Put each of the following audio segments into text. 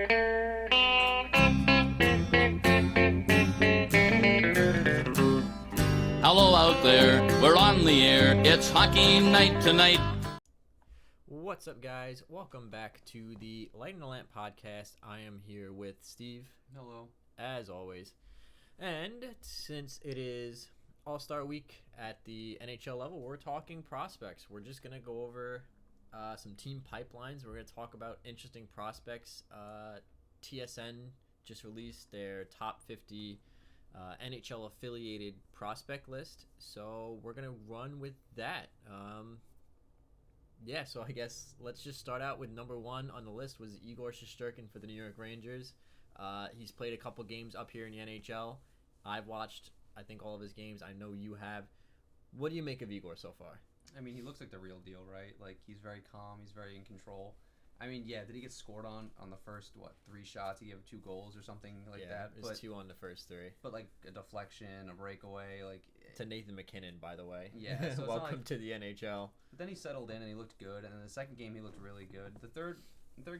Hello out there, we're on the air, it's hockey night tonight. What's up, guys? Welcome back to the Light in the Lamp podcast. I am here with Steve. Hello. As always. And since it is All-Star Week at the NHL level, we're talking prospects. We're just going to go over some team pipelines. We're going to talk about interesting prospects. TSN just released their top 50 NHL affiliated prospect list, so we're gonna run with that. So I guess let's just start out with number one on the list was Igor Shesterkin for the New York Rangers. He's played a couple games up here in the NHL. I've watched, I think, all of his games. I know you have. What do you make of Igor so far? I mean, he looks like the real deal, right? Like, he's very calm. He's very in control. I mean, yeah, did he get scored on the first, 3 shots? He gave 2 goals or something like that? Yeah, it was 2 on the first 3. But, like, a deflection, a breakaway, like... To Nathan MacKinnon, by the way. Yeah. So Welcome to the NHL. But then he settled in and he looked good. And then the second game, he looked really good. The third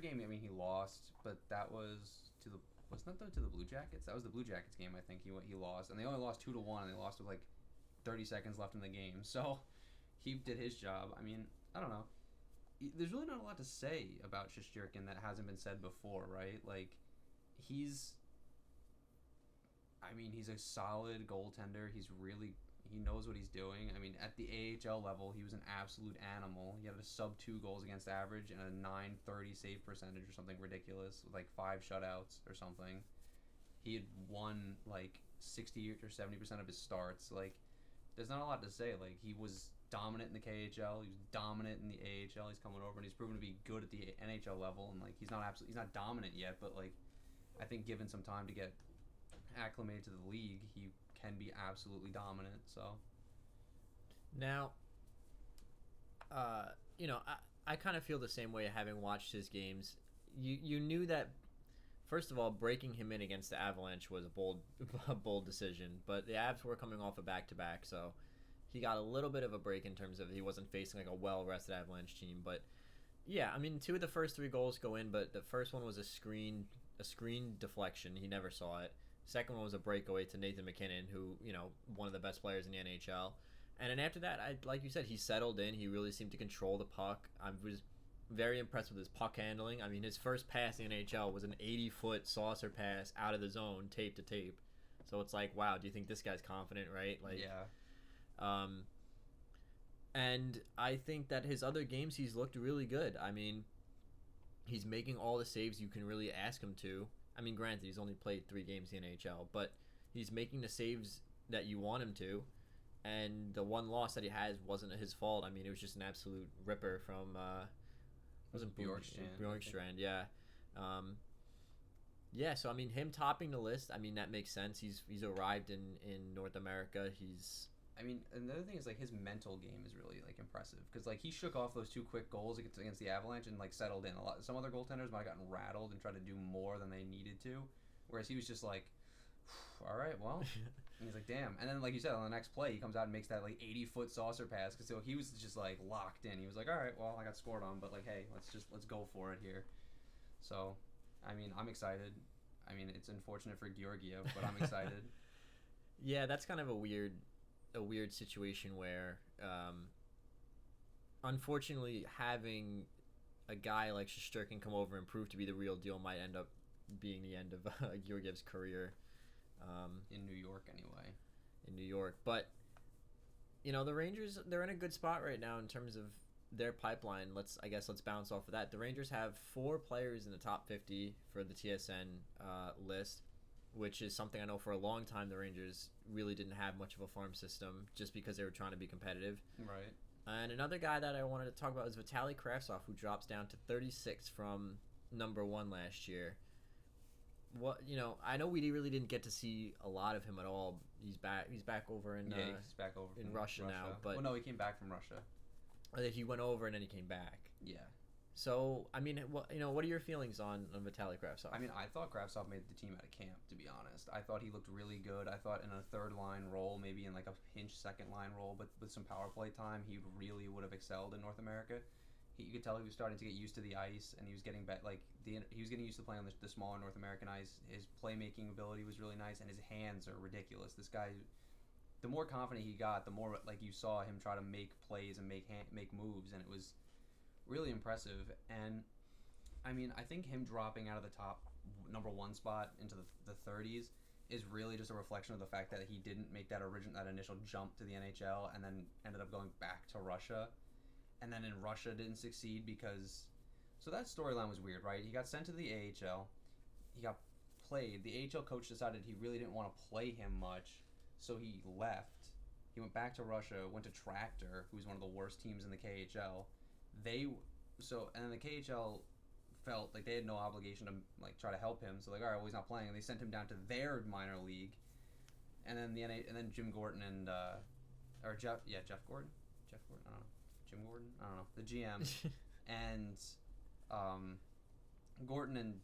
game, I mean, he lost. But that was to the... Wasn't that to the Blue Jackets? That was the Blue Jackets game, I think, he lost. And they only lost 2-1, and they lost with, 30 seconds left in the game. So, he did his job. I mean, I don't know. There's really not a lot to say about Shesterkin that hasn't been said before, right? Like, he's a solid goaltender. He knows what he's doing. I mean, at the AHL level, he was an absolute animal. He had a sub-2 goals against average and a .930 save percentage or something ridiculous, with 5 shutouts or something. He had won 60 or 70% of his starts. There's not a lot to say. He was dominant in the KHL. He was dominant in the AHL. He's coming over and he's proven to be good at the NHL level. And he's not dominant yet, but I think given some time to get acclimated to the league, he can be absolutely dominant. So now, I kind of feel the same way having watched his games. You knew that. First of all, breaking him in against the Avalanche was a bold decision, but the Avs were coming off a back-to-back, so he got a little bit of a break in terms of he wasn't facing a well-rested Avalanche team. But yeah, I mean, 2 of the first 3 goals go in, but the first one was a screen deflection. He never saw it. Second one was a breakaway to Nathan MacKinnon, who, one of the best players in the NHL. And then after that, like you said, he settled in. He really seemed to control the puck. I was very impressed with his puck handling. I mean, his first pass in the NHL was an 80-foot saucer pass out of the zone, tape to tape. So it's wow, do you think this guy's confident, right? yeah. And I think that his other games, he's looked really good. I mean, he's making all the saves you can really ask him to. I mean, granted, he's only played 3 games in the NHL, but he's making the saves that you want him to. And the one loss that he has wasn't his fault. I mean, it was just an absolute ripper from wasn't Bjorkstrand, yeah. So I mean, him topping the list, I mean, that makes sense. He's arrived in North America. I mean, another thing is his mental game is really impressive because he shook off those 2 quick goals against the Avalanche and settled in. Some other goaltenders might have gotten rattled and tried to do more than they needed to, whereas he was just all right, well, and he's damn. And then you said, on the next play, he comes out and makes that 80-foot saucer pass because he was just locked in. He was all right, well, I got scored on, but hey, let's go for it here. So, I mean, I'm excited. I mean, it's unfortunate for Georgiev, but I'm excited. Yeah, that's kind of a weird situation where, unfortunately, having a guy like Shesterkin come over and prove to be the real deal might end up being the end of Georgiev's career. In New York, anyway. In New York. But, the Rangers, they're in a good spot right now in terms of their pipeline. Let's bounce off of that. The Rangers have 4 players in the top 50 for the TSN list, which is something I know for a long time the Rangers really didn't have much of a farm system just because they were trying to be competitive. Right. And another guy that I wanted to talk about is Vitaly Kravtsov, who drops down to 36 from number 1 last year. I know we really didn't get to see a lot of him at all. He's back over in he's back over in Russia now. But no, he came back from Russia. He went over and then he came back. Yeah. So, I mean, what are your feelings on Vitaly Kravtsov? I mean, I thought Kravtsov made the team out of camp, to be honest. I thought he looked really good. I thought in a third-line role, maybe in a pinch second-line role, but with some power play time, he really would have excelled in North America. You could tell he was starting to get used to the ice, and he was getting he was getting used to playing on the smaller North American ice. His playmaking ability was really nice, and his hands are ridiculous. This guy, the more confident he got, the more like you saw him try to make plays and make moves, and it was really impressive. And I mean, I think him dropping out of the top number one spot into the 30s is really just a reflection of the fact that he didn't make that initial jump to the NHL, and then ended up going back to Russia, and then in Russia didn't succeed because. So that storyline was weird, right? He got sent to the AHL, he got played. The AHL coach decided he really didn't want to play him much, so he left. He went back to Russia, went to Tractor, who's one of the worst teams in the KHL. And then the KHL felt like they had no obligation to like try to help him. So like, all right, well, he's not playing, and they sent him down to their minor league. And then Jim Gordon and Jeff Gordon, I don't know, Jim Gordon, I don't know, the GM, and Gordon and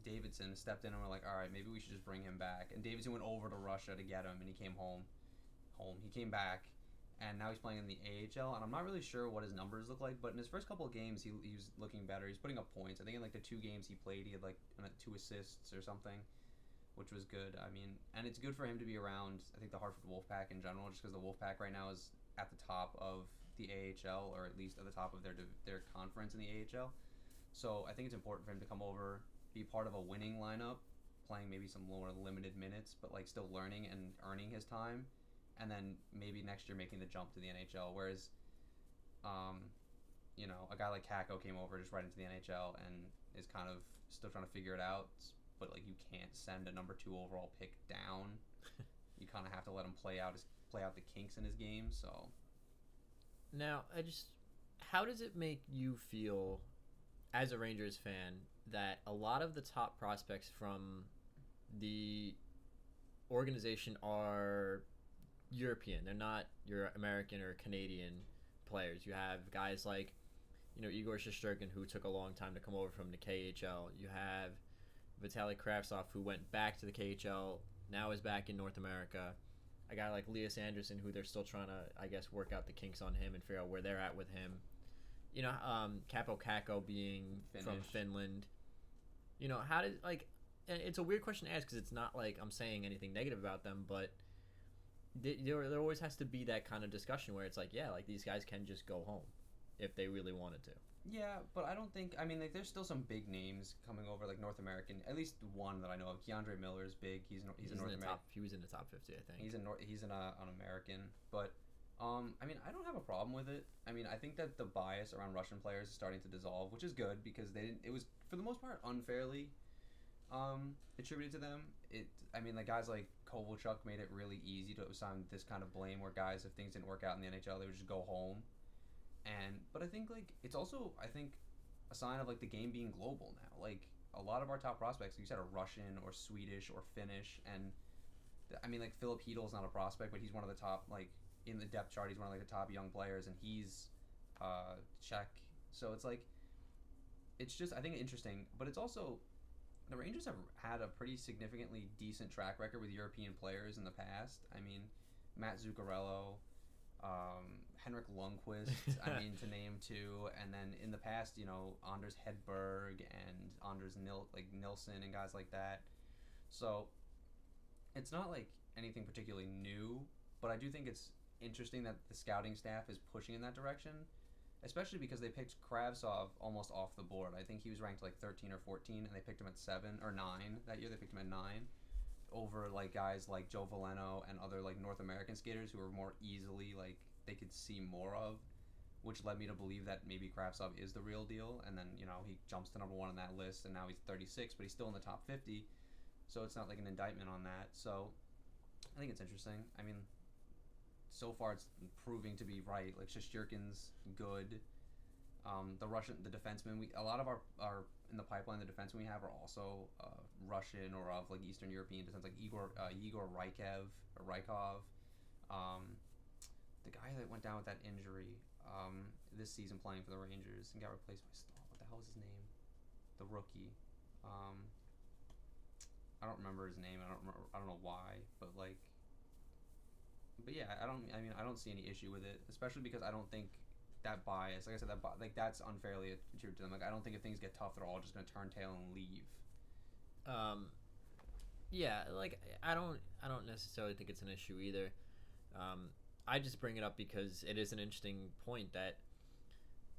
Davidson stepped in and were like, all right, maybe we should just bring him back. And Davidson went over to Russia to get him, and he came home. He came back, and now he's playing in the AHL, and I'm not really sure what his numbers look like, but in his first couple of games, he was looking better. He's putting up points. I think in like the 2 games he played, he had like 2 assists or something, which was good. I mean, and it's good for him to be around, I think, the Hartford Wolfpack in general, just because the Wolfpack right now is at the top of the AHL, or at least at the top of their conference in the AHL. So I think it's important for him to come over, be part of a winning lineup, playing maybe some more limited minutes, but like still learning and earning his time, and then maybe next year making the jump to the NHL. Whereas, a guy like Kakko came over just right into the NHL and is kind of still trying to figure it out. But like, you can't send a number 2 overall pick down. You kind of have to let him play out the kinks in his game. So now, how does it make you feel as a Rangers fan that a lot of the top prospects from the organization are European? They're not your American or Canadian players. You have guys like, Igor Shesterkin, who took a long time to come over from the KHL. You have Vitaly Kravtsov, who went back to the KHL, now is back in North America. A guy like Elias Anderson, who they're still trying to, I guess, work out the kinks on him and figure out where they're at with him. Capo Kakko being from Finland. How did, and it's a weird question to ask because it's not like I'm saying anything negative about them, but there always has to be that kind of discussion where it's like, yeah, like these guys can just go home if they really wanted to. Yeah, but I don't think, there's still some big names coming over, like North American. At least one that I know of. Keandre Miller is big. He's a North American. He was in the top 50, I think. He's an American, but I don't have a problem with it. I think that the bias around Russian players is starting to dissolve, which is good because it was for the most part unfairly attributed to them. Like guys like Kovalchuk made it really easy to assign this kind of blame, where guys, if things didn't work out in the NHL, they would just go home. But I think it's also a sign of the game being global now. Like a lot of our top prospects, like you said, are Russian or Swedish or Finnish, and Philip Hedl's not a prospect, but he's one of the top, in the depth chart, he's one of the top young players, and he's Czech. So it's just, I think, interesting, but it's also, the Rangers have had a pretty significantly decent track record with European players in the past. Matt Zuccarello, Henrik Lundqvist, to name 2, and then in the past, Anders Hedberg and Anders Nilsson and guys like that. So it's not like anything particularly new, but I do think it's interesting that the scouting staff is pushing in that direction, especially because they picked Kravtsov almost off the board. I think he was ranked 13 or 14, and they picked him at 7 or 9 that year. They picked him at 9 over guys like Joe Veleno and other North American skaters who were more easily they could see more of, which led me to believe that maybe Kravtsov is the real deal. And then he jumps to number 1 on that list, and now he's 36, but he's still in the top 50, so it's not an indictment on that. So I think it's interesting. So far it's proving to be right. Shesterkin's good. The defensemen, a lot of our in the pipeline, the defensemen we have are also Russian or of Eastern European descent, like Igor Rykov, the guy that went down with that injury this season playing for the Rangers and got replaced by Stahl. What the hell is his name? The rookie. I don't remember his name. I don't know why, but yeah, I don't see any issue with it, especially because I don't think that bias. Like I said, like that's unfairly attributed to them. Like I don't think if things get tough, they're all just gonna turn tail and leave. Yeah, like I don't necessarily think it's an issue either. I just bring it up because it is an interesting point that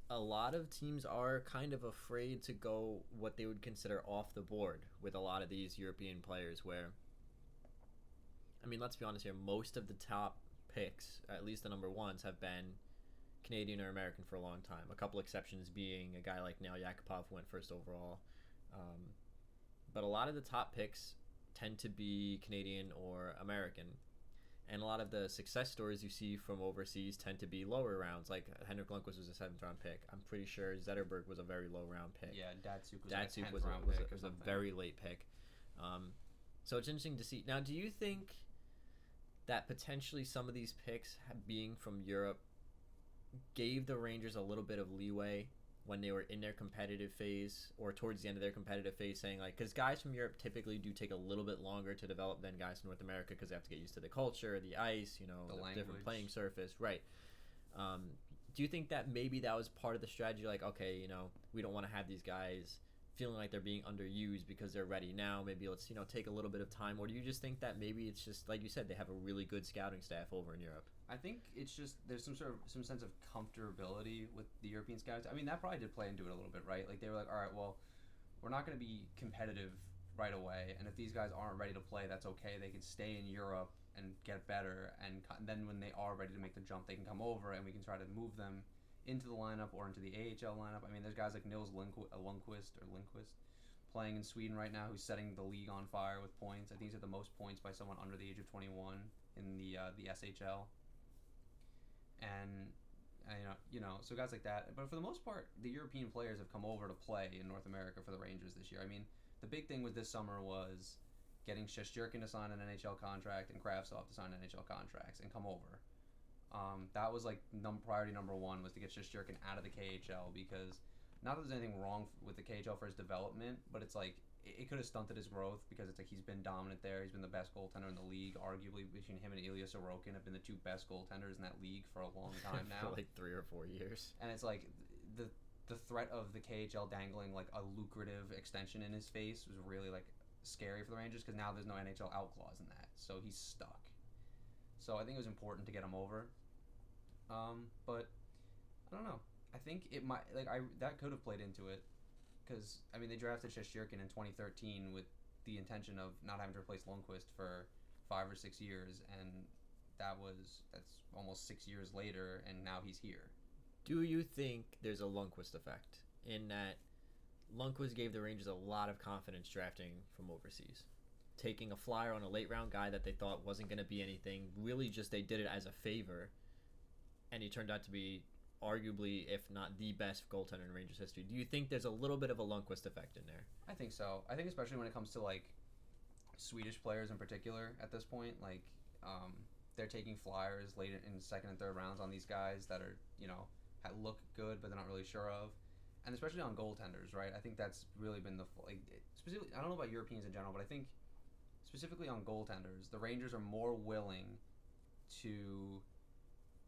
a lot of teams are kind of afraid to go what they would consider off the board with a lot of these European players where, I mean, let's be honest here, most of the top picks, at least the number ones, have been Canadian or American for a long time. A couple exceptions being a guy like Nail Yakupov went first overall. But a lot of the top picks tend to be Canadian or American. And a lot of the success stories you see from overseas tend to be lower rounds. Like Henrik Lundqvist was a 7th round pick. I'm pretty sure Zetterberg was a very low round pick. Yeah, Datsuk was Datsuk like a 10th round pick. was a very late pick. So it's interesting to see. Now, do you think that potentially some of these picks being from Europe gave the Rangers a little bit of leeway when they were in their competitive phase or towards the end of their competitive phase, saying like, because guys from Europe typically do take a little bit longer to develop than guys from North America because they have to get used to the culture, the ice, you know, the different playing surface, right? Do you think that maybe that was part of the strategy, like, okay, you know, we don't want to have these guys feeling like they're being underused because they're ready now, maybe let's, you know, take a little bit of time? Or do you just think that maybe it's just like you said, they have a really good scouting staff over in Europe? I think it's just there's some sense of comfortability with the European scouts. I mean, that probably did play into it a little bit, right? Like they were like, all right, well, we're not going to be competitive right away, and if these guys aren't ready to play, that's okay. They can stay in Europe and get better, and then when they are ready to make the jump, they can come over, and we can try to move them into the lineup or into the AHL lineup. I mean, there's guys like Nils Lundqvist playing in Sweden right now, who's setting the league on fire with points. I think he's at the most points by someone under the age of 21 in the SHL. And so guys like that. But for the most part, the European players have come over to play in North America for the Rangers this year. I mean, the big thing with this summer was getting Shesterkin to sign an NHL contract and Kravtsov to sign NHL contracts and come over. That was like priority number one, was to get Shesterkin out of the KHL, because not that there's anything wrong with the KHL for his development, but it's like it could have stunted his growth, because it's like he's been dominant there. He's been the best goaltender in the league, arguably. Between him and Ilya Sorokin have been the 2 best goaltenders in that league for a long time now. For like 3 or 4 years. And it's like the threat of the KHL dangling like a lucrative extension in his face was really like scary for the Rangers, because now there's no NHL out clause in that, so he's stuck. So I think it was important to get him over. But I don't know. I think it might that could have played into it, because I mean they drafted Shesterkin in 2013 with the intention of not having to replace Lundqvist for 5 or 6 years, and that's almost 6 years later, and now he's here. Do you think there's a Lundqvist effect in that Lundqvist gave the Rangers a lot of confidence drafting from overseas, taking a flyer on a late round guy that they thought wasn't going to be anything, really just they did it as a favor, and he turned out to be arguably, if not the best goaltender in Rangers history? Do you think there's a little bit of a Lundqvist effect in there? I think so. I think especially when it comes to like Swedish players in particular at this point, like they're taking flyers late in 2nd and 3rd rounds on these guys that are, you know, look good but they're not really sure of, and especially on goaltenders, right? I think that's really been specifically. I don't know about Europeans in general, but I think specifically on goaltenders, the Rangers are more willing to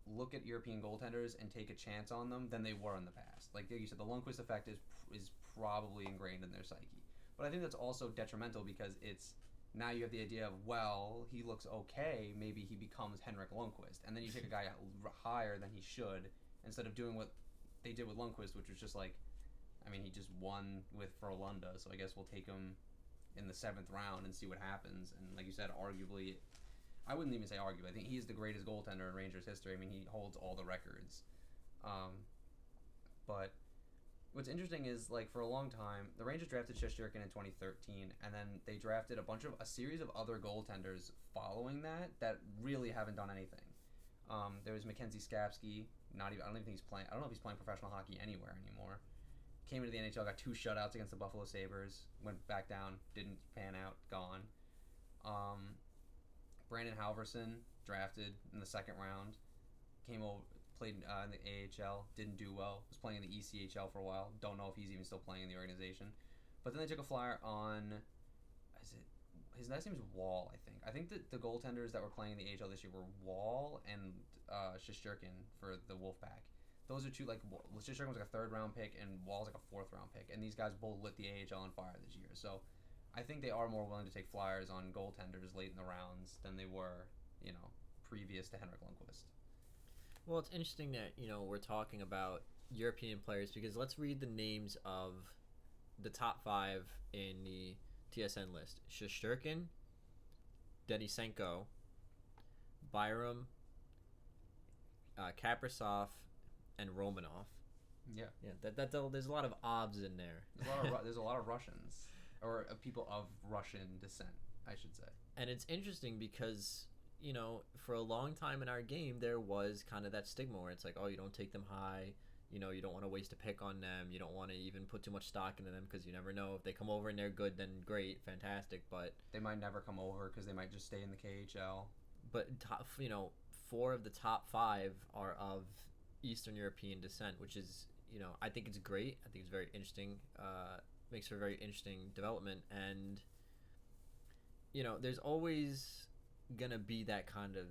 look at European goaltenders and take a chance on them than they were in the past. Like you said, the Lundqvist effect is probably ingrained in their psyche. But I think that's also detrimental, because it's now you have the idea of, well, he looks okay, maybe he becomes Henrik Lundqvist, and then you take a guy higher than he should, instead of doing what they did with Lundqvist, which was just like, I mean, he just won with Frölunda, so I guess we'll take him in the 7th round and see what happens. And like you said, arguably, I wouldn't even say arguably, I think he's the greatest goaltender in Rangers history. I mean, he holds all the records. But what's interesting is, like, for a long time, the Rangers drafted Shesterkin in 2013, and then they drafted a series of other goaltenders following that really haven't done anything. There was Mackenzie Skapski. I don't even think he's playing. I don't know if he's playing professional hockey anywhere anymore. Came into the NHL, got 2 shutouts against the Buffalo Sabres, went back down, didn't pan out, gone. Brandon Halverson, drafted in the 2nd round, came over, played in the AHL, didn't do well, was playing in the ECHL for a while. Don't know if he's even still playing in the organization. But then they took a flyer on, his last name is Wall, I think. I think that the goaltenders that were playing in the AHL this year were Wall and Shesterkin for the Wolfpack. those are two, like, Shesterkin was like a third-round pick, and Wall's like a fourth-round pick, and these guys both lit the AHL on fire this year. So I think they are more willing to take flyers on goaltenders late in the rounds than they were, previous to Henrik Lundqvist. Well, it's interesting that, we're talking about European players, because let's read the names of the top 5 in the TSN list. Shesterkin, Denisenko, Byram, Kaprizov, and Romanov. Yeah. There's a lot of obs in there. There's a lot of Russians, or people of Russian descent, I should say. And it's interesting because, for a long time in our game, there was kind of that stigma where it's like, oh, you don't take them high. You don't want to waste a pick on them. You don't want to even put too much stock into them because you never know. If they come over and they're good, then great, fantastic. But they might never come over because they might just stay in the KHL. But, 4 of the top 5 are of Eastern European descent, which is, I think it's great. I think it's very interesting. Makes for a very interesting development. And, there's always going to be that kind of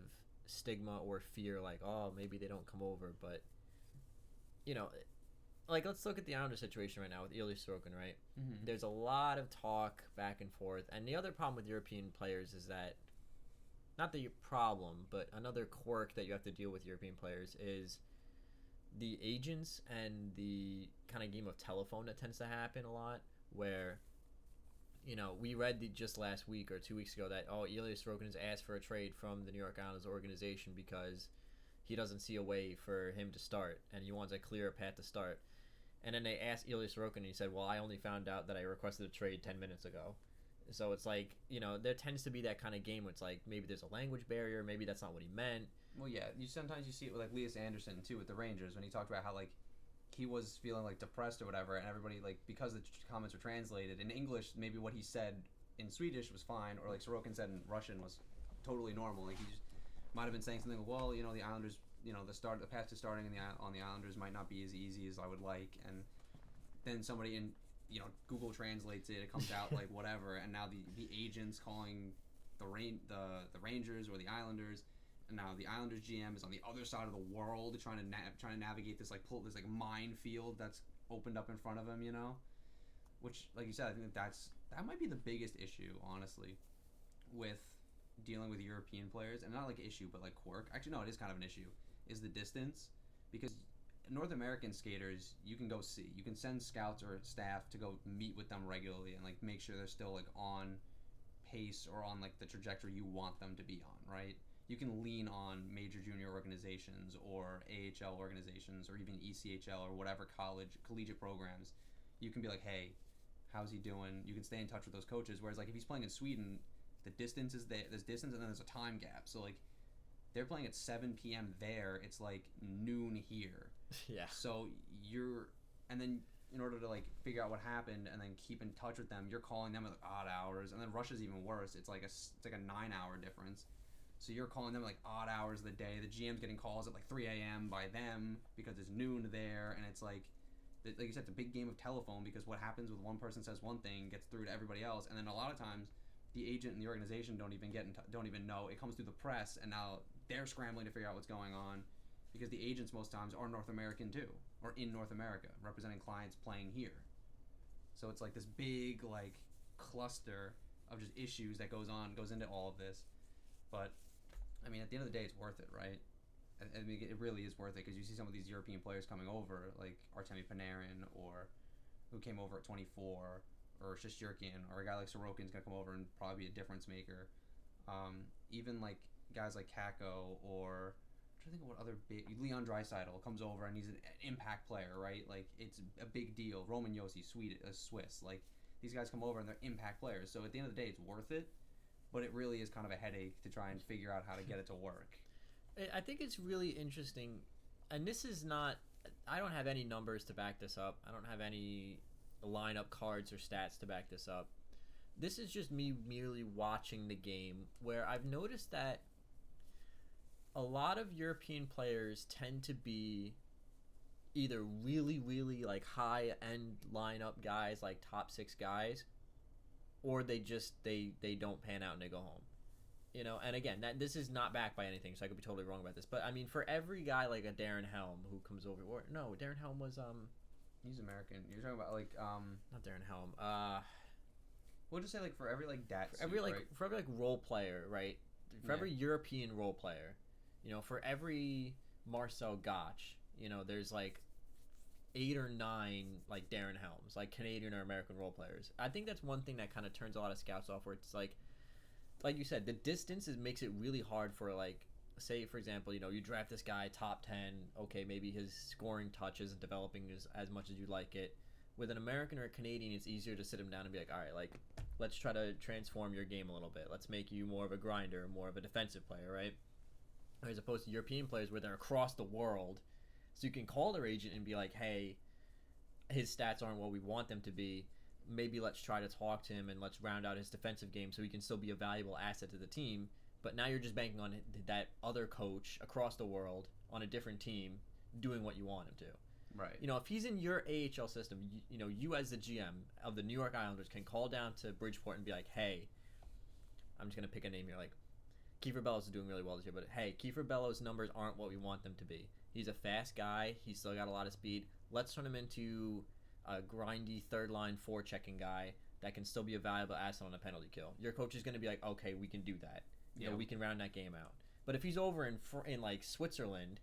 stigma or fear, like, oh, maybe they don't come over. But, let's look at the Islander situation right now with Ilya Sorokin, right? Mm-hmm. There's a lot of talk back and forth. And the other problem with European players is that, not the problem, but another quirk that you have to deal with European players is the agents and the kind of game of telephone that tends to happen a lot, where, we read just last week or 2 weeks ago that, Ilya Sorokin has asked for a trade from the New York Islanders organization because he doesn't see a way for him to start, and he wants a clear path to start. And then they asked Ilya Sorokin, and he said, well, I only found out that I requested a trade 10 minutes ago. So it's like, there tends to be that kind of game where it's like, maybe there's a language barrier, maybe that's not what he meant. Well, yeah, sometimes you see it with, like, Lias Anderson, too, with the Rangers, when he talked about how, like, he was feeling, like, depressed or whatever, and everybody, like, because the comments were translated, in English, maybe what he said in Swedish was fine, or, like, Sorokin said in Russian was totally normal. Like, he just might have been saying something like, well, the Islanders, the path to starting on the Islanders might not be as easy as I would like, and then somebody in Google translates it. It comes out like whatever, and now the agents calling the Rangers or the Islanders, and now the Islanders GM is on the other side of the world trying to navigate this this minefield that's opened up in front of him. Which, like you said, I think that might be the biggest issue, honestly, with dealing with European players, and not like issue, but like quirk. Actually, no, it is kind of an issue. Is the distance, because North American skaters, you can go see. You can send scouts or staff to go meet with them regularly and, like, make sure they're still, like, on pace or on, like, the trajectory you want them to be on, right? You can lean on major junior organizations or AHL organizations or even ECHL or whatever collegiate programs. You can be like, hey, how's he doing? You can stay in touch with those coaches. Whereas, like, if he's playing in Sweden, the distance is there. There's distance and then there's a time gap. So, like, they're playing at 7 p.m. there. It's, like, noon here. Yeah. So and then in order to, like, figure out what happened and then keep in touch with them, you're calling them at, like, odd hours. And then Russia's even worse. It's like a 9-hour difference. So you're calling them, like, odd hours of the day. The GM's getting calls at, like, 3 a.m. by them because it's noon there. And it's like you said, it's a big game of telephone, because what happens with one person says one thing gets through to everybody else. And then a lot of times the agent and the organization don't even know. It comes through the press, and now they're scrambling to figure out what's going on, because the agents most times are North American too, or in North America, representing clients playing here. So it's like this big, like, cluster of just issues that goes into all of this. But I mean, at the end of the day, it's worth it, right? I mean, it really is worth it, because you see some of these European players coming over, like Artemi Panarin, or who came over at 24, or Shesterkin, or a guy like Sorokin's gonna come over and probably be a difference maker. Even like guys like Kakko, or I'm trying to think of what other big, Leon Draisaitl comes over and he's an impact player, right? Like, it's a big deal. Roman Josi, Swiss, like, these guys come over and they're impact players. So at the end of the day, it's worth it, but it really is kind of a headache to try and figure out how to get it to work. I think it's really interesting, and this is not, I don't have any numbers to back this up. I don't have any lineup cards or stats to back this up. This is just me merely watching the game, where I've noticed that a lot of European players tend to be either really, really, like, high-end lineup guys, like top 6 guys, or they don't pan out and they go home. You know, and again, that this is not backed by anything, so I could be totally wrong about this. But I mean, for every guy like a Darren Helm who comes over, or no, Darren Helm was He's American. You're talking about like not Darren Helm. we'll just say like for every like For every like right? for every like role player, right? For Yeah. every European role player, you know, for every Marcel Gotch, you know, there's like 8 or 9 like Darren Helms, like Canadian or American role players. I think that's one thing that kind of turns a lot of scouts off, where it's like you said, the distance makes it really hard for, like, say for example, you know, you draft this guy top 10, okay, maybe his scoring touch isn't developing as much as you'd like it. With an American or a Canadian, it's easier to sit him down and be like, all right, like, let's try to transform your game a little bit. Let's make you more of a grinder, more of a defensive player, right? As opposed to European players where they're across the world, so you can call their agent and be like, hey, his stats aren't what we want them to be. Maybe let's try to talk to him and let's round out his defensive game so he can still be a valuable asset to the team. But now you're just banking on that other coach across the world on a different team doing what you want him to. Right. You know, if he's in your AHL system, you know, you as the GM of the New York Islanders can call down to Bridgeport and be like, hey, I'm just going to pick a name here, like, Kiefer Bellows is doing really well this year, but hey, Kiefer Bellows' numbers aren't what we want them to be. He's a fast guy. He's still got a lot of speed. Let's turn him into a grindy third-line forechecking guy that can still be a valuable asset on a penalty kill. Your coach is going to be like, okay, we can do that. You know, we can round that game out. But if he's over in like Switzerland,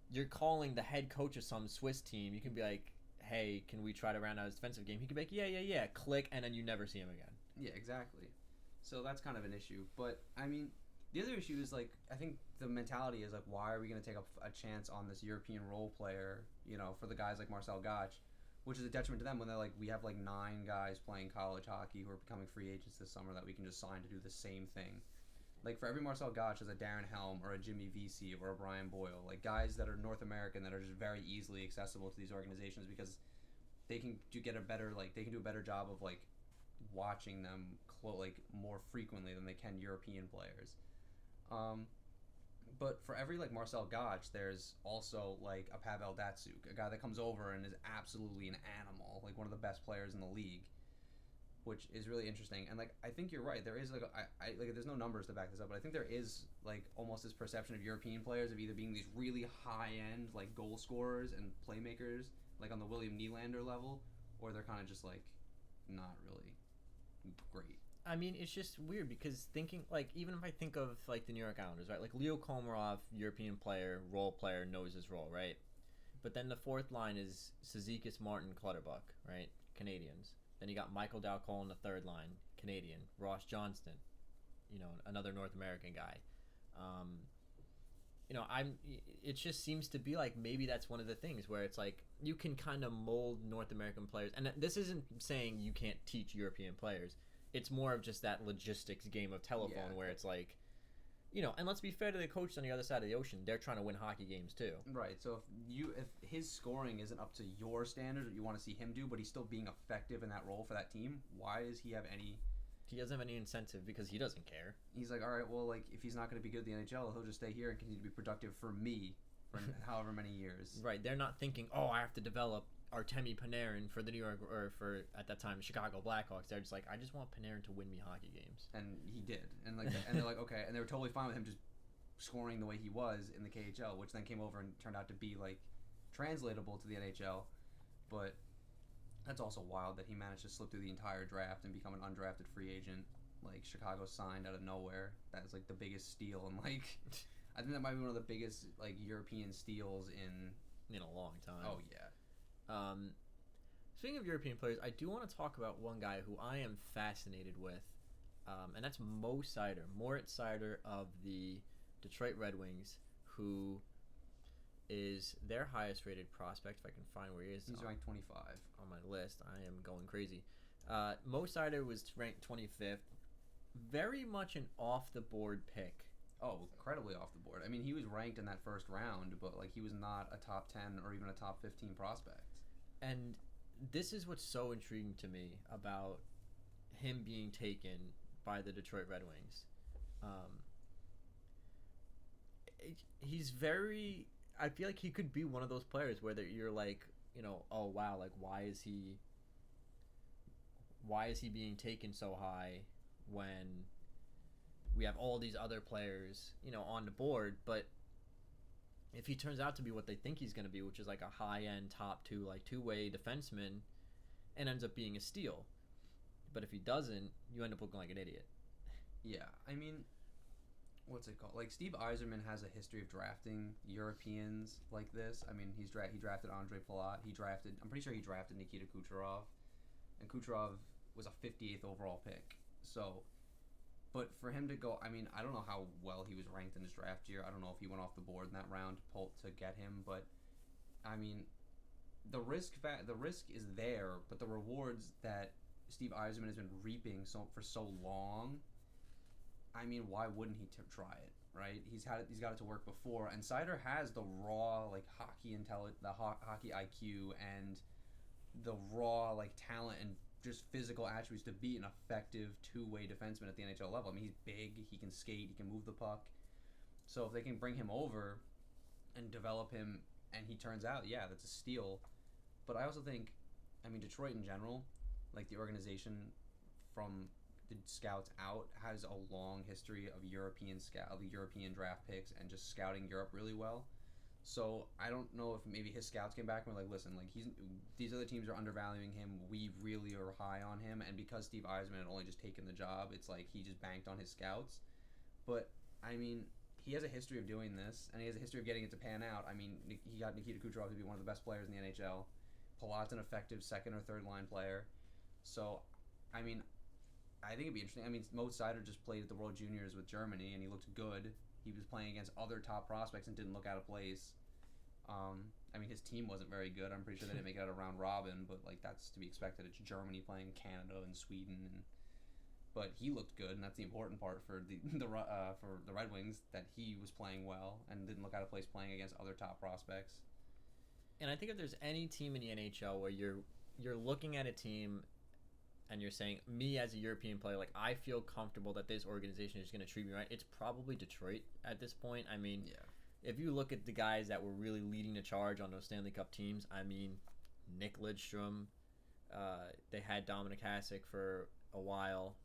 you're calling the head coach of some Swiss team. You can be like, hey, can we try to round out his defensive game? He can be like, yeah, click, and then you never see him again. Yeah, exactly. So that's kind of an issue. But I mean, the other issue is like, I think the mentality is like, why are we going to take a chance on this European role player, you know, for the guys like Marcel Gotch, which is a detriment to them when they're like, we have like 9 guys playing college hockey who are becoming free agents this summer that we can just sign to do the same thing. Like, for every Marcel Gotch is a Darren Helm or a Jimmy Vesey or a Brian Boyle, like guys that are North American that are just very easily accessible to these organizations because they can get a better, like, they can do a better job of like watching them like more frequently than they can European players. But for every like Marcel Gotch, there's also like a Pavel Datsyuk, a guy that comes over and is absolutely an animal, like one of the best players in the league, which is really interesting. And like, I think you're right. There is like I like, there's no numbers to back this up, but I think there is like almost this perception of European players of either being these really high end like goal scorers and playmakers, like on the William Nylander level, or they're kind of just like not really great. I mean, it's just weird because thinking, like, even if I think of, like, the New York Islanders, right? Like, Leo Komarov, European player, role player, knows his role, right? But then the fourth line is Cizikas, Martin, Clutterbuck, right? Canadians. Then you got Michael Dalcol in the third line, Canadian. Ross Johnston, you know, another North American guy. You know, it just seems to be like maybe that's one of the things where it's like you can kind of mold North American players. And this isn't saying you can't teach European players. It's more of just that logistics game of telephone where it's like, you know, and let's be fair to the coach on the other side of the ocean. They're trying to win hockey games too. Right. So if his scoring isn't up to your standard that you want to see him do, but he's still being effective in that role for that team, why does he have any... He doesn't have any incentive because he doesn't care. He's like, all right, well, like, if he's not going to be good at the NHL, he'll just stay here and continue to be productive for me for however many years. Right. They're not thinking, oh, I have to develop Artemi Panarin for the New York, or for, at that time, Chicago Blackhawks. They're just like, I just want Panarin to win me hockey games. And he did. And like, and they're like, okay. And they were totally fine with him just scoring the way he was in the KHL, which then came over and turned out to be, like, translatable to the NHL. But that's also wild that he managed to slip through the entire draft and become an undrafted free agent. Like, Chicago signed out of nowhere. That is, like, the biggest steal. And, like, I think that might be one of the biggest, like, European steals in a long time. Oh, yeah. Speaking of European players, I do want to talk about one guy who I am fascinated with, and that's Mo Seider, Moritz Seider of the Detroit Red Wings, who is their highest rated prospect, if I can find where he is. He's ranked 25. On my list. I am going crazy. Mo Seider was ranked 25th. Very much an off-the-board pick. Oh, incredibly off the board. I mean, he was ranked in that first round, but like he was not a top 10 or even a top 15 prospect. And this is what's so intriguing to me about him being taken by the Detroit Red Wings. He's very... I feel like he could be one of those players where you're like, you know, oh wow, like why is he being taken so high when we have all these other players, on the board, but if he turns out to be what they think he's going to be, which is like a high-end top two, like two-way defenseman, and ends up being a steal. But if he doesn't, you end up looking like an idiot. Yeah, I mean, what's it called? Like, Steve Yzerman has a history of drafting Europeans like this. I mean, he drafted Andre Palat. I'm pretty sure he drafted Nikita Kucherov, and Kucherov was a 58th overall pick. So, but for him to go, I mean, I don't know how well he was ranked in his draft year. I don't know if he went off the board in that round to get him, but I mean, the risk is there, but the rewards that Steve Yzerman has been reaping for so long. I mean, why wouldn't he try it, right? He's got it to work before, and Seider has the raw like hockey hockey IQ and the raw like talent and just physical attributes to be an effective two-way defenseman at the NHL level. I mean, he's big, he can skate, he can move the puck. So if they can bring him over and develop him, and he turns out, yeah, that's a steal. But I also think, I mean, Detroit in general, like the organization from the scouts out, has a long history of European draft picks and just scouting Europe really well. So I don't know if maybe his scouts came back and were like, listen, like these other teams are undervaluing him. We really are high on him, and because Steve Yzerman had only just taken the job, it's like he just banked on his scouts. But I mean, he has a history of doing this, and he has a history of getting it to pan out. I mean, he got Nikita Kucherov to be one of the best players in the NHL. Palat's an effective second or third line player. So, I mean, I think it'd be interesting. I mean, Mo Seider just played at the World Juniors with Germany, and he looked good. He was playing against other top prospects and didn't look out of place. I mean, his team wasn't very good. I'm pretty sure they didn't make it out of round robin, but like that's to be expected. It's Germany playing Canada and Sweden, but he looked good, and that's the important part for for the Red Wings, that he was playing well and didn't look out of place playing against other top prospects. And I think if there's any team in the NHL where you're looking at a team and you're saying, me as a European player, like I feel comfortable that this organization is going to treat me right, it's probably Detroit at this point. I mean, yeah. If you look at the guys that were really leading the charge on those Stanley Cup teams, I mean, Nick Lidstrom, they had Dominic Hasek for a while.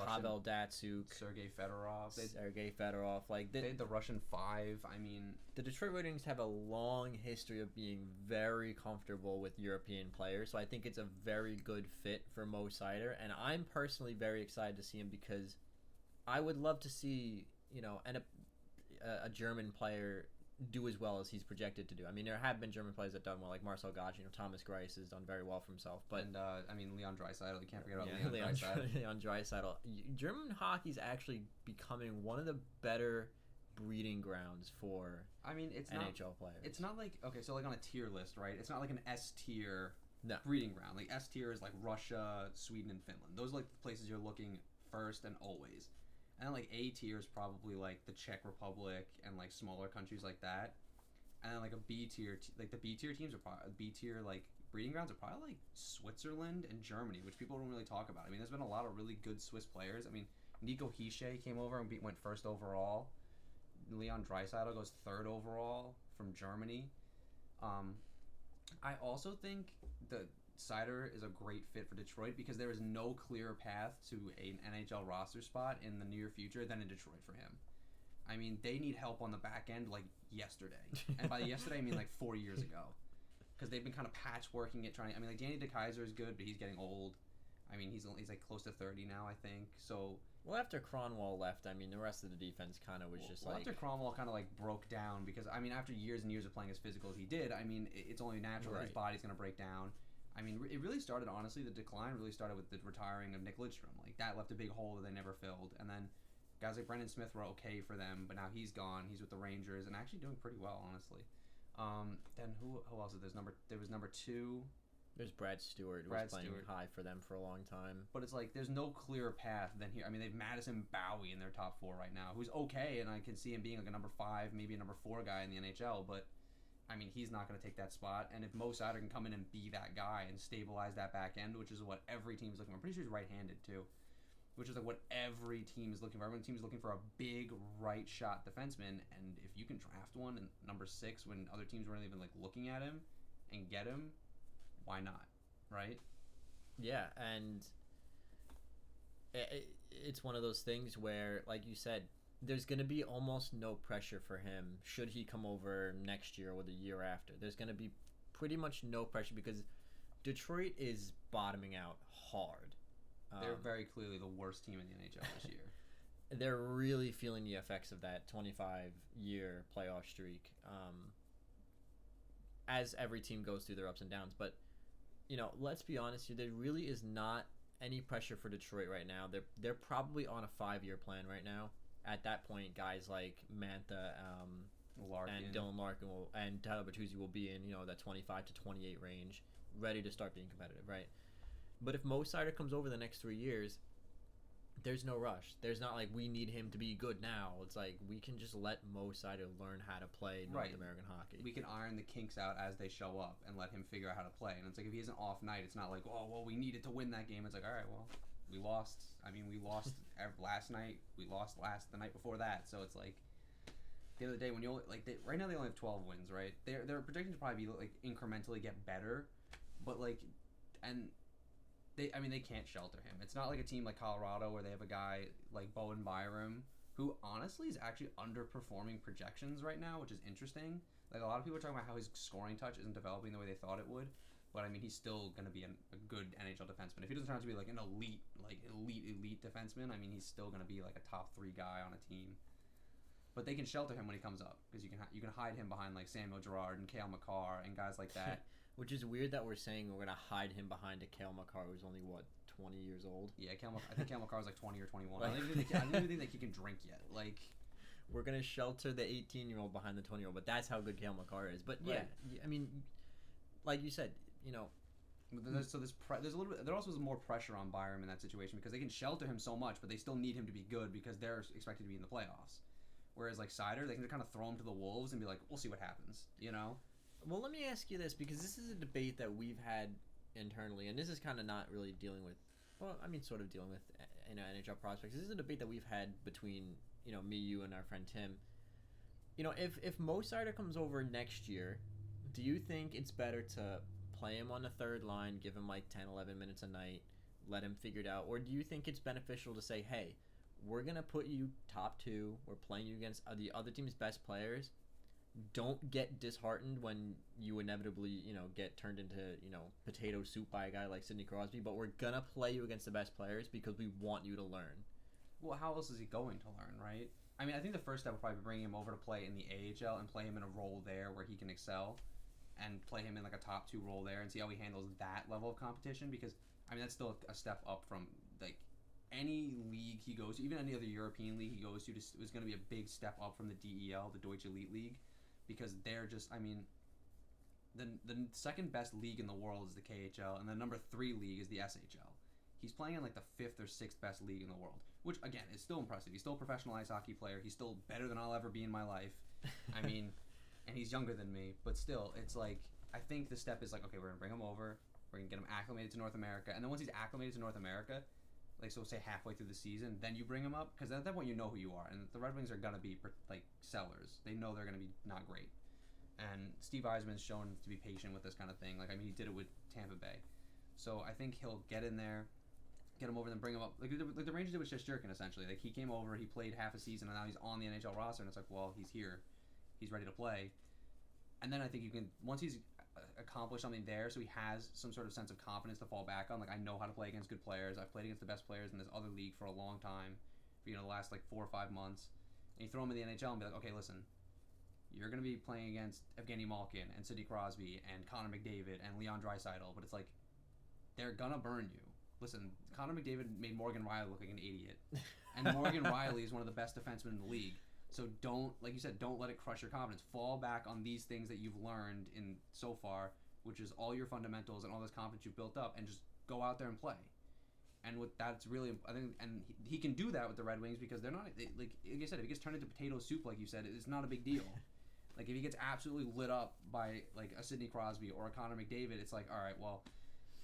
Pavel Datsyuk, Sergei Fedorov. Like they had the Russian Five. I mean, the Detroit Red Wings have a long history of being very comfortable with European players, so I think it's a very good fit for Mo Seider, and I'm personally very excited to see him because I would love to see a German player do as well as he's projected to do. I mean, there have been German players that done well, like Marcel Gage. Thomas Greiss has done very well for himself. But I mean, Leon Draisaitl. You can't forget about Leon Draisaitl. Leon Draisaitl. German hockey is actually becoming one of the better breeding grounds for it's NHL players. It's not like, okay, so like on a tier list, right? It's not like an S tier No. breeding ground. Like S tier is like Russia, Sweden, and Finland. Those are like the places you're looking first and always. And then like A tier is probably like the Czech Republic and like smaller countries like that. And then like a B tier, like the B tier teams are probably, B tier like breeding grounds are probably like Switzerland and Germany, which people don't really talk about. I mean, there's been a lot of really good Swiss players. I mean, Nico Hischier came over and went first overall. Leon Draisaitl goes third overall from Germany. I also think that Seider is a great fit for Detroit because there is no clearer path to an NHL roster spot in the near future than in Detroit for him. I mean, they need help on the back end like yesterday. And by yesterday, I mean like 4 years ago. Because they've been kind of patchworking it, trying. I mean, like Danny DeKeyser is good, but he's getting old. I mean, he's like close to 30 now, I think. So well, after Cronwall left, I mean, the rest of the defense kind of was just like... after Cronwall kind of like broke down because, I mean, after years and years of playing as physical as he did, I mean, it's only natural that his body's going to break down. I mean, it really started, honestly, the decline really started with the retiring of Nick Lidstrom. Like, that left a big hole that they never filled. And then guys like Brendan Smith were okay for them, but now he's gone. He's with the Rangers and actually doing pretty well, honestly. Then who else is there was number 2. There's Brad Stewart, who was playing high for them for a long time. But it's like, there's no clear path than here. I mean, they have Madison Bowie in their top 4 right now, who's okay, and I can see him being like a number 5, maybe a number 4 guy in the NHL, but I mean, he's not going to take that spot. And if Mo Seider can come in and be that guy and stabilize that back end, which is what every team's looking for. I'm pretty sure he's right-handed, too. Which is like what every team is looking for. Every team is looking for a big right-shot defenseman. And if you can draft one in number 6 when other teams weren't even like looking at him and get him, why not? Right? Yeah, and it's one of those things where, like you said, there's going to be almost no pressure for him should he come over next year or the year after. There's going to be pretty much no pressure because Detroit is bottoming out hard. They're very clearly the worst team in the NHL this year. They're really feeling the effects of that 25-year playoff streak as every team goes through their ups and downs. But, let's be honest here. There really is not any pressure for Detroit right now. They're probably on a 5-year plan right now. At that point, guys like Mantha and Dylan Larkin and Tyler Bertuzzi will be in, that 25 to 28 range, ready to start being competitive, right? But if Mo Seider comes over the next 3 years, there's no rush. There's not like we need him to be good now. It's like we can just let Mo Seider learn how to play North American hockey. We can iron the kinks out as they show up and let him figure out how to play. And it's like if he has an off night, it's not like, oh, well, we needed to win that game. It's like, all right, well, we lost. We lost last night. We lost the night before that. So it's like at the end of the day, when you only, right now they only have 12 wins, right? They're projected to probably be incrementally get better, but they can't shelter him. It's not like a team like Colorado where they have a guy like Bowen Byram who honestly is actually underperforming projections right now, which is interesting. Like a lot of people are talking about how his scoring touch isn't developing the way they thought it would, but he's still going to be a good NHL defenseman. If he doesn't turn out to be like an elite defenseman, he's still going to be like a top 3 guy on a team. But they can shelter him when he comes up because you can hide him behind like Samuel Girard and Cale Makar and guys like that. Which is weird that we're saying we're going to hide him behind a Cale Makar who's only, 20 years old? Yeah, I think Cale Makar is like 20 or 21. I don't even think that he can drink yet. Like, we're going to shelter the 18-year-old behind the 20-year-old, but that's how good Cale Makar is. But yeah, right. Like you said, there's a little bit. There also is more pressure on Byram in that situation because they can shelter him so much, but they still need him to be good because they're expected to be in the playoffs. Whereas like Seider, they can kind of throw him to the wolves and be like, we'll see what happens, Well, let me ask you this, because this is a debate that we've had internally, and this is kind of not really dealing with, sort of dealing with, NHL prospects. This is a debate that we've had between, me, you, and our friend Tim. If Mo Seider comes over next year, do you think it's better to play him on the third line, give him like 10, 11 minutes a night, let him figure it out, or do you think it's beneficial to say, hey, we're going to put you top 2, we're playing you against the other team's best players, don't get disheartened when you inevitably, get turned into, potato soup by a guy like Sidney Crosby, but we're going to play you against the best players because we want you to learn. Well, how else is he going to learn, right? I think the first step would probably be bringing him over to play in the AHL and play him in a role there where he can excel and play him in like a top 2 role there and see how he handles that level of competition because, that's still a step up from like any league he goes to, even any other European league he goes to, is going to be a big step up from the DEL, the Deutsche Elite League. Because they're just, the second best league in the world is the KHL, and the number 3 league is the SHL. He's playing in like the 5th or 6th best league in the world, which again is still impressive. He's still a professional ice hockey player. He's still better than I'll ever be in my life. And he's younger than me, but still, it's like I think the step is like, okay, we're gonna bring him over, we're gonna get him acclimated to North America, and then once he's acclimated to North America, like so say halfway through the season, then you bring him up because at that point you know who you are, and the Red Wings are gonna be like sellers. They know they're gonna be not great, and Steve Yzerman's shown to be patient with this kind of thing. Like he did it with Tampa Bay, so I think he'll get in there, get him over, then bring him up. Like the Rangers did with Shesterkin essentially. Like he came over, he played half a season, and now he's on the NHL roster, and it's like, well, he's here, he's ready to play, and then I think you can once he's accomplish something there, so he has some sort of sense of confidence to fall back on. Like I know how to play against good players. I've played against the best players in this other league for a long time, for, the last like 4 or 5 months. And you throw him in the NHL and be like, okay, listen, you're gonna be playing against Evgeny Malkin and Sidney Crosby and Connor McDavid and Leon Draisaitl, but it's like they're gonna burn you. Listen, Connor McDavid made Morgan Rielly look like an idiot, and Morgan Rielly is one of the best defensemen in the league. So don't, like you said, don't let it crush your confidence. Fall back on these things that you've learned in so far, which is all your fundamentals and all this confidence you've built up, and just go out there and play. And with that's really, I think, and he can do that with the Red Wings because they're not like I said, if he gets turned into potato soup, like you said, it's not a big deal. Like if he gets absolutely lit up by like a Sidney Crosby or a Connor McDavid, it's like, all right, well,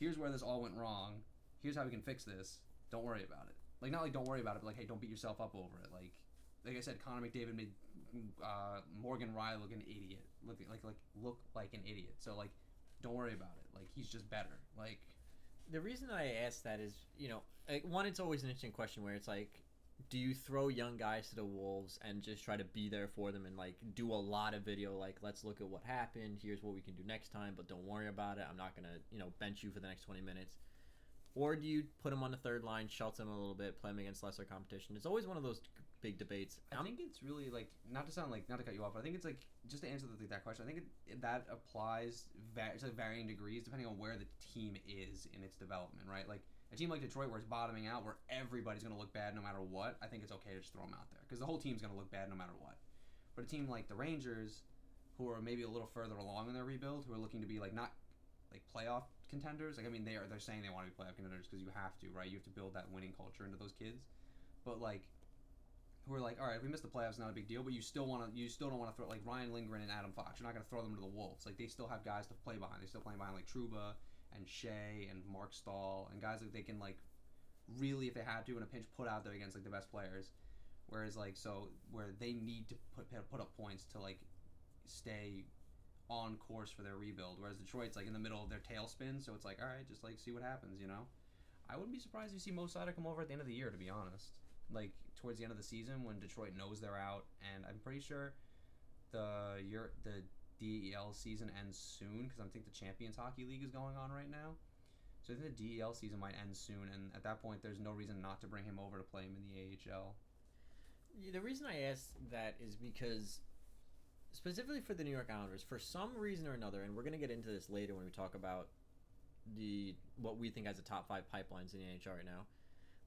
here's where this all went wrong. Here's how we can fix this. Don't worry about it. Like not like don't worry about it, but like hey, don't beat yourself up over it. Like I said, Connor McDavid made Morgan Rielly look an idiot. Look like an idiot. So like, don't worry about it. Like he's just better. Like The reason I ask that is, one, it's always an interesting question where it's like, do you throw young guys to the wolves and just try to be there for them and like do a lot of video, like let's look at what happened, here's what we can do next time, but don't worry about it, I'm not gonna bench you for the next 20 minutes, or do you put them on the third line, shelter them a little bit, play them against lesser competition? It's always one of those big debates. I think it's really like not to cut you off, but I think it's like just to answer that question. I think that applies to varying degrees depending on where the team is in its development, right? Like a team like Detroit where it's bottoming out, where everybody's going to look bad no matter what. I think it's okay to just throw them out there because the whole team's going to look bad no matter what. But a team like the Rangers, who are maybe a little further along in their rebuild, who are looking to be like not like playoff contenders. Like I mean, they're saying they want to be playoff contenders because you have to, right? You have to build that winning culture into those kids. But like, who are like, all right, if we miss the playoffs, not a big deal. But you still don't want to throw like Ryan Lindgren and Adam Fox. You're not going to throw them to the wolves. Like they still have guys to play behind. They're still playing behind like Trouba and Shea and Mark Stahl and guys that they can like really, if they had to in a pinch, put out there against like the best players. Whereas like where they need to put up points to like stay on course for their rebuild. Whereas Detroit's like in the middle of their tailspin, so it's like, all right, just like see what happens, I wouldn't be surprised if you see Mo Seider come over at the end of the year, to be honest. Like towards the end of the season when Detroit knows they're out, and I'm pretty sure the DEL season ends soon because I think the Champions Hockey League is going on right now. So I think the DEL season might end soon, and at that point, there's no reason not to bring him over to play him in the AHL. The reason I ask that is because, specifically for the New York Islanders, for some reason or another, and we're going to get into this later when we talk about what we think as the top 5 pipelines in the NHL right now.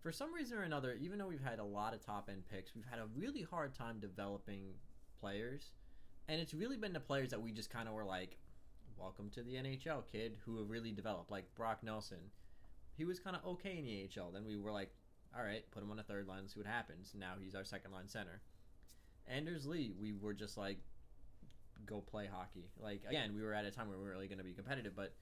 For some reason or another, even though we've had a lot of top-end picks, we've had a really hard time developing players, and it's really been the players that we just kind of were like, welcome to the NHL, kid, who have really developed. Like Brock Nelson, he was kind of okay in the AHL. Then we were like, all right, put him on the third line and see what happens. Now he's our second line center. Anders Lee, we were just like, go play hockey. Like again, we were at a time where we weren't really going to be competitive, but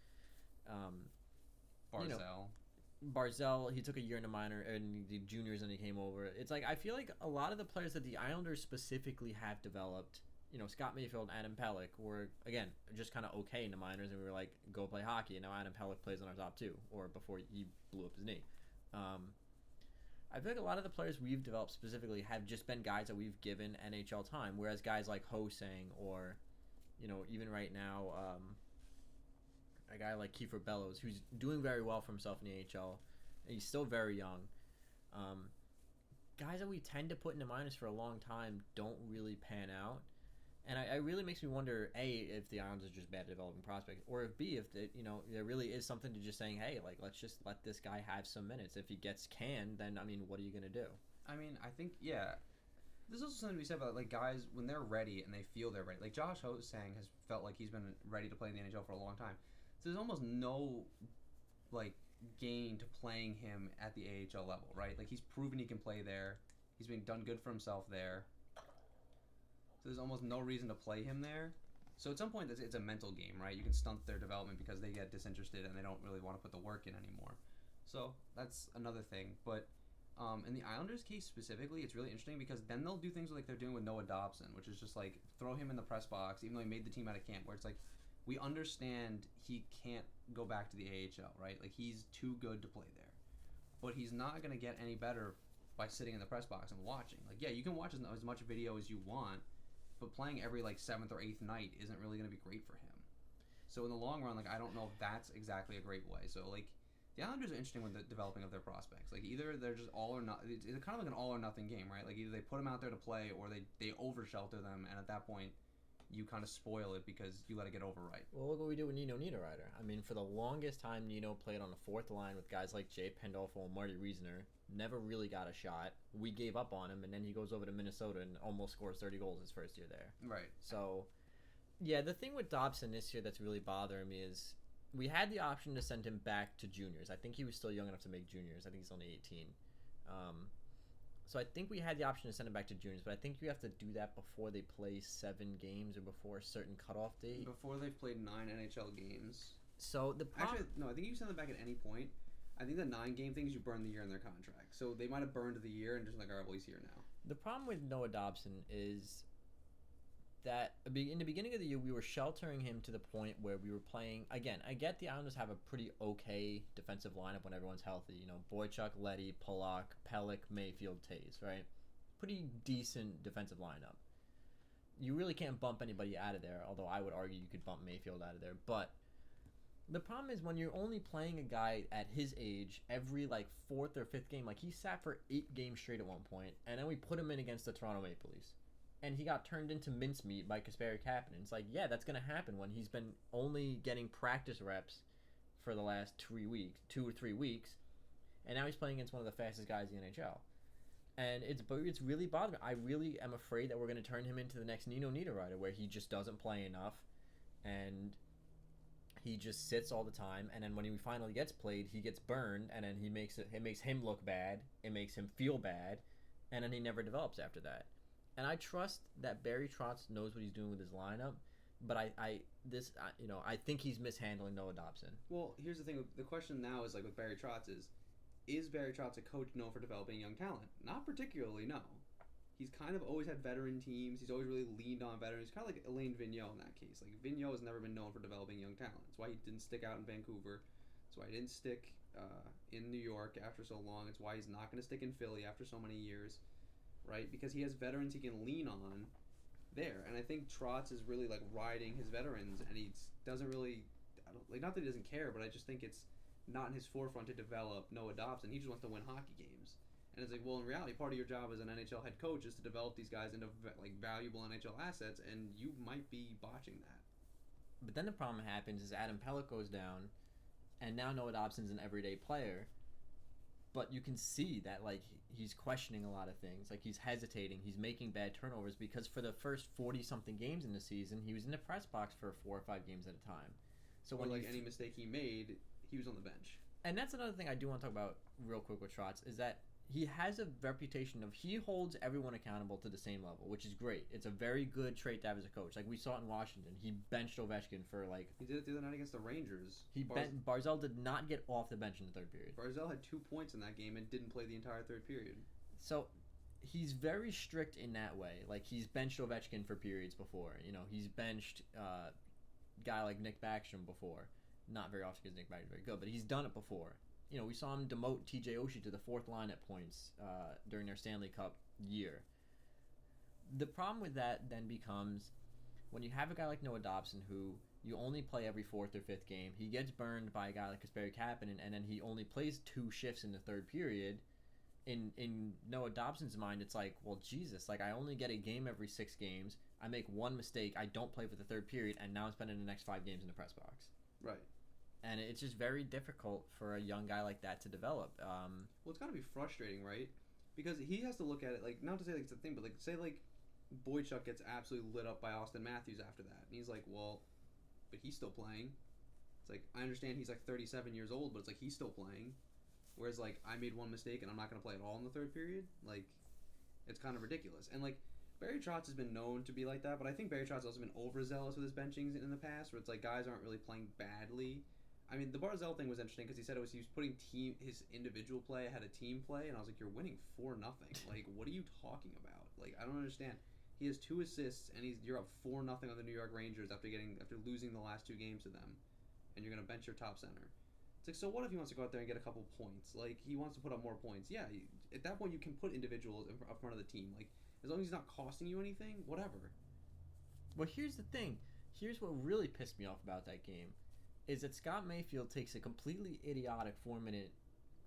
Barzell, he took a year in the minor and the juniors and he came over. It's like I feel like a lot of the players that the Islanders specifically have developed, Scott Mayfield, Adam Pelech were, again, just kind of okay in the minors, and we were like, go play hockey, and now Adam Pelech plays on our top 2, or before he blew up his knee. I feel like a lot of the players we've developed specifically have just been guys that we've given NHL time, whereas guys like Ho-Sang or, even right now, a guy like Kiefer Bellows, who's doing very well for himself in the AHL, and he's still very young. Guys that we tend to put in the minors for a long time don't really pan out. And it really makes me wonder, A, if the Islanders are just bad at developing prospects, or if B, if there really is something to just saying, hey, like, let's just let this guy have some minutes. If he gets canned, then, I mean, what are you going to do? I mean, I think, yeah. There's also something to be said about, like, guys, when they're ready and they feel they're ready. Like, Josh Ho-Sang has felt like he's been ready to play in the NHL for a long time. So there's almost no, like, gain to playing him at the AHL level, right? Like, he's proven he can play there. He's been done good for himself there. So there's almost no reason to play him there. So at some point, it's a mental game, right? You can stunt their development because they get disinterested and they don't really want to put the work in anymore. So that's another thing. But in the Islanders' case specifically, it's really interesting because then they'll do things like they're doing with Noah Dobson, which is just like throw him in the press box, even though he made the team out of camp, where it's like we understand he can't go back to the AHL, right? Like he's too good to play there. But he's not going to get any better by sitting in the press box and watching. Like, yeah, you can watch as much video as you want, but playing every like 7th or 8th night isn't really going to be great for him. So in the long run, like I don't know if that's exactly a great way. So like the Islanders are interesting with the developing of their prospects. Like either they're just all or not. It's kind of like an all or nothing game, right? Like either they put them out there to play or they over shelter them, and at that point you kind of spoil it because you let it get overripe. Well, look what we do with Nino Niederreiter. I mean, for the longest time, Nino played on the 4th line with guys like Jay Pandolfo and Marty Reasoner. Never really got a shot. We gave up on him, and then he goes over to Minnesota and almost scores 30 goals his first year there. Right. So, yeah, the thing with Dobson this year that's really bothering me is we had the option to send him back to juniors. I think he was still young enough to make juniors. I think he's only 18. So I think we had the option to send him back to juniors, but I think you have to do that before they play 7 games or before a certain cutoff date. Before they've played 9 NHL games. So actually, no, I think you send them back at any point. I think the 9-game things you burn the year in their contract. So they might have burned the year and just like, all right, well, he's here now. The problem with Noah Dobson is that in the beginning of the year we were sheltering him to the point where we were playing again. I get the Islanders have a pretty okay defensive lineup when everyone's healthy. You know, Boychuk, Letty, Pollock, Pellick, Mayfield, Taves, right? Pretty decent defensive lineup. You really can't bump anybody out of there, although I would argue you could bump Mayfield out of there. But the problem is when you're only playing a guy at his age every like fourth or fifth game, like he sat for 8 games straight at one point, and then we put him in against the Toronto Maple Leafs. And he got turned into mincemeat by Kasperi Kapanen. It's like, yeah, that's going to happen when he's been only getting practice reps for the last 2 or 3 weeks, and now he's playing against one of the fastest guys in the NHL. And it's really bothering me. I really am afraid that we're going to turn him into the next Nino Niederreiter, where he just doesn't play enough, and he just sits all the time. And then when he finally gets played, he gets burned, and then it makes him look bad. It makes him feel bad, and then he never develops after that. And I trust that Barry Trotz knows what he's doing with his lineup, but I think he's mishandling Noah Dobson. Well, here's the thing. The question now is like with Barry Trotz is Barry Trotz a coach known for developing young talent? Not particularly, no. He's kind of always had veteran teams. He's always really leaned on veterans. Kind of like Alain Vigneault in that case. Like Vigneault has never been known for developing young talent. That's why he didn't stick out in Vancouver. That's why he didn't stick in New York after so long. It's why he's not going to stick in Philly after so many years. Right, because he has veterans he can lean on there, and I think Trotz is really like riding his veterans, and he doesn't really, not that he doesn't care, but I just think it's not in his forefront to develop Noah Dobson. He just wants to win hockey games, and it's like, well, in reality, part of your job as an NHL head coach is to develop these guys into like valuable NHL assets, and you might be botching that. But then the problem happens is Adam Pellick goes down, and now Noah Dobson's an everyday player. But you can see that like he's questioning a lot of things. Like he's hesitating. He's making bad turnovers because for the first 40-something games in the season, he was in the press box for 4 or 5 games at a time. So when any mistake he made, he was on the bench. And that's another thing I do want to talk about real quick with Trotz is that he has a reputation of he holds everyone accountable to the same level, which is great. It's a very good trait to have as a coach. Like we saw it in Washington. He benched Ovechkin for like... He did it the other night against the Rangers. Barzal did not get off the bench in the third period. Barzal had 2 points in that game and didn't play the entire third period. So he's very strict in that way. Like he's benched Ovechkin for periods before. You know, he's benched a guy like Nick Backstrom before. Not very often because Nick Backstrom's very good, but he's done it before. You know, we saw him demote TJ Oshie to the 4th line at points during their Stanley Cup year. The problem with that then becomes when you have a guy like Noah Dobson who you only play every 4th or 5th game, he gets burned by a guy like Kasperi Kapanen, and then he only plays 2 shifts in the third period. In Noah Dobson's mind, it's like, well, Jesus, like I only get a game every 6 games. I make one mistake, I don't play for the third period, and now I'm spending the next 5 games in the press box. Right. And it's just very difficult for a young guy like that to develop. Well, it's got to be frustrating, right? Because he has to look at it, like, not to say like it's a thing, but like, say like Boychuk gets absolutely lit up by Austin Matthews after that. And he's like, well, but he's still playing. It's like, I understand he's like 37 years old, but it's like he's still playing. Whereas like, I made one mistake and I'm not going to play at all in the third period. Like, it's kind of ridiculous. And like, Barry Trotz has been known to be like that, but I think Barry Trotz has also been overzealous with his benchings in the past, where it's like guys aren't really playing badly. I mean, the Barzal thing was interesting because he said he was putting his individual play ahead of team play, and I was like, you're winning 4-0. Like, what are you talking about? Like, I don't understand. He has 2 assists, and you're up 4-0 on the New York Rangers after losing the last 2 games to them, and you're gonna bench your top center. It's like, so what if he wants to go out there and get a couple points? Like, he wants to put up more points. Yeah, at that point you can put individuals up front of the team. Like, as long as he's not costing you anything, whatever. Well, here's the thing. Here's what really pissed me off about that game. Is that Scott Mayfield takes a completely idiotic 4-minute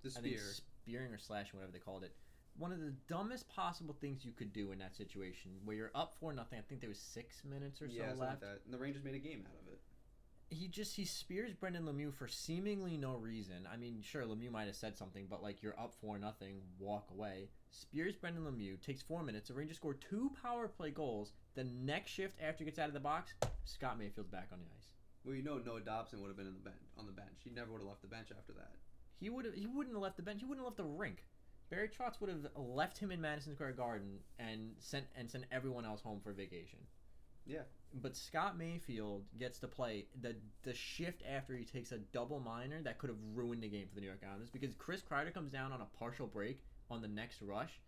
spearing or slashing, whatever they called it. One of the dumbest possible things you could do in that situation, where you're up 4-0. I think there was 6 minutes or so left. Like that. And the Rangers made a game out of it. He spears Brendan Lemieux for seemingly no reason. I mean, sure, Lemieux might have said something, but like you're up 4-0, walk away. Spears Brendan Lemieux, takes 4 minutes. The Rangers score 2 power play goals. The next shift after he gets out of the box, Scott Mayfield's back on the ice. Well, you know, Noah Dobson would have been on the bench. He never would have left the bench after that. He wouldn't have left the bench. He wouldn't have left the rink. Barry Trotz would have left him in Madison Square Garden and sent everyone else home for vacation. Yeah. But Scott Mayfield gets to play the shift after he takes a double minor that could have ruined the game for the New York Islanders, because Chris Kreider comes down on a partial break on the next rush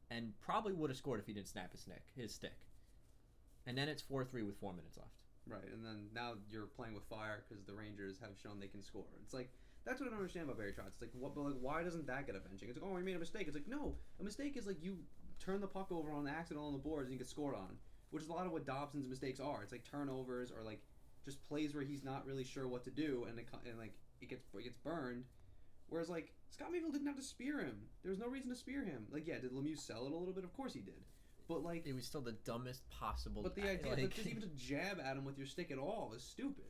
and probably would have scored if he didn't snap his stick. And then it's 4-3 with 4 minutes left. Right, and then now you're playing with fire because the Rangers have shown they can score. It's like that's what I don't understand about Barry Trotz. It's like what, but like why doesn't that get a benching? It's like, oh, we made a mistake. It's like no, a mistake is like you turn the puck over on accident on the boards and you get scored on, which is a lot of what Dobson's mistakes are. It's like turnovers or like just plays where he's not really sure what to do and like it gets burned. Whereas like Scott Mayfield didn't have to spear him. There was no reason to spear him. Like yeah, did Lemieux sell it a little bit? Of course he did. But like it was still the dumbest possible. But the idea, like, just even to jab at him with your stick at all is stupid.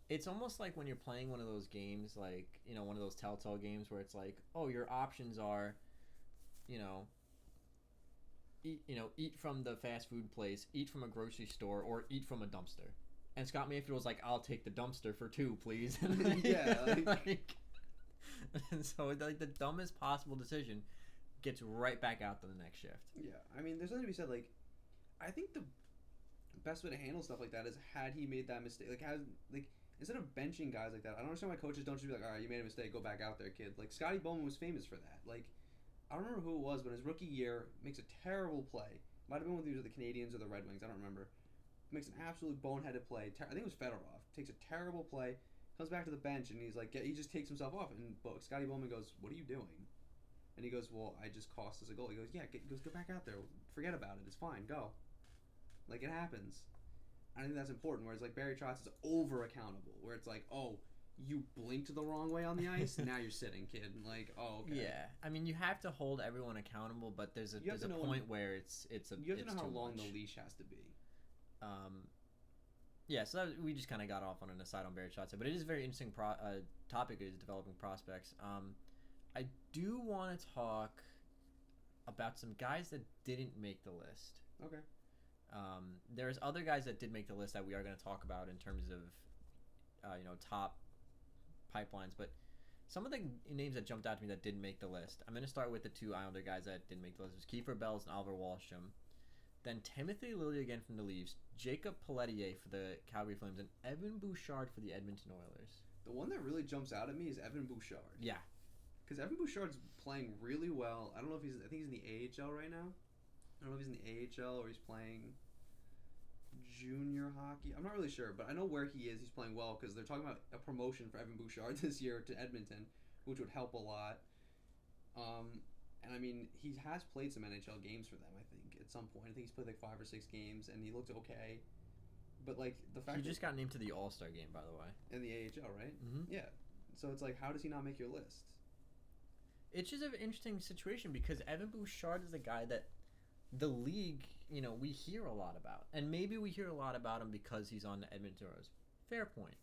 It's almost like when you're playing one of those games, like one of those Telltale games where it's like, oh, your options are, eat from the fast food place, eat from a grocery store, or eat from a dumpster. And Scott Mayfield was like, I'll take the dumpster for 2, please. Yeah, and so like the dumbest possible decision gets right back out to the next shift. Yeah, I mean, there's something to be said. Like, I think the best way to handle stuff like that is had he made that mistake. Like instead of benching guys like that, I don't understand why coaches don't just be like, all right, you made a mistake, go back out there, kid. Like Scotty Bowman was famous for that. Like, I don't remember who it was, but his rookie year makes a terrible play. Might have been when he was with the Canadians or the Red Wings. I don't remember. Makes an absolute boneheaded play. I think it was Fedorov. Takes a terrible play, comes back to the bench, and he's like, he just takes himself off. And Scotty Bowman goes, "What are you doing?" And he goes, "Well, I just cost us a goal." He goes, "Yeah, go back out there. Forget about it. It's fine. Go." Like, it happens. I think that's important. Whereas like Barry Trotz is over accountable. Where it's like, oh, you blinked the wrong way on the ice. Now you're sitting, kid. Like, oh, okay. Yeah, I mean, you have to hold everyone accountable, but there's a point where it's you have to know how long much. the leash has to be. Yeah, so we just kind of got off on an aside on Barry Trotz, but it is a very interesting topic. Is developing prospects. I do want to talk about some guys that didn't make the list. Okay. There's other guys that did make the list that we are going to talk about in terms of, top pipelines. But some of the names that jumped out to me that didn't make the list. I'm going to start with the 2 Islander guys that didn't make the list. It was Kiefer Bells and Oliver Wahlstrom. Then Timothy Lilly again from the Leafs, Jacob Pelletier for the Calgary Flames, and Evan Bouchard for the Edmonton Oilers. The one that really jumps out at me is Evan Bouchard. Yeah. Because Evan Bouchard's playing really well. I don't know if I think he's in the AHL right now. I don't know if he's in the AHL or he's playing junior hockey. I'm not really sure, but I know where he is. He's playing well because they're talking about a promotion for Evan Bouchard this year to Edmonton, which would help a lot. And I mean, he has played some NHL games for them, I think, at some point. I think he's played like 5 or 6 games, and he looked okay. But like the fact he just got named to the All-Star game, by the way. In the AHL, right? Mm-hmm. Yeah. So it's like, how does he not make your list? It's just an interesting situation because Evan Bouchard is a guy that the league, we hear a lot about. And maybe we hear a lot about him because he's on the Edmonton Oilers. Fair point.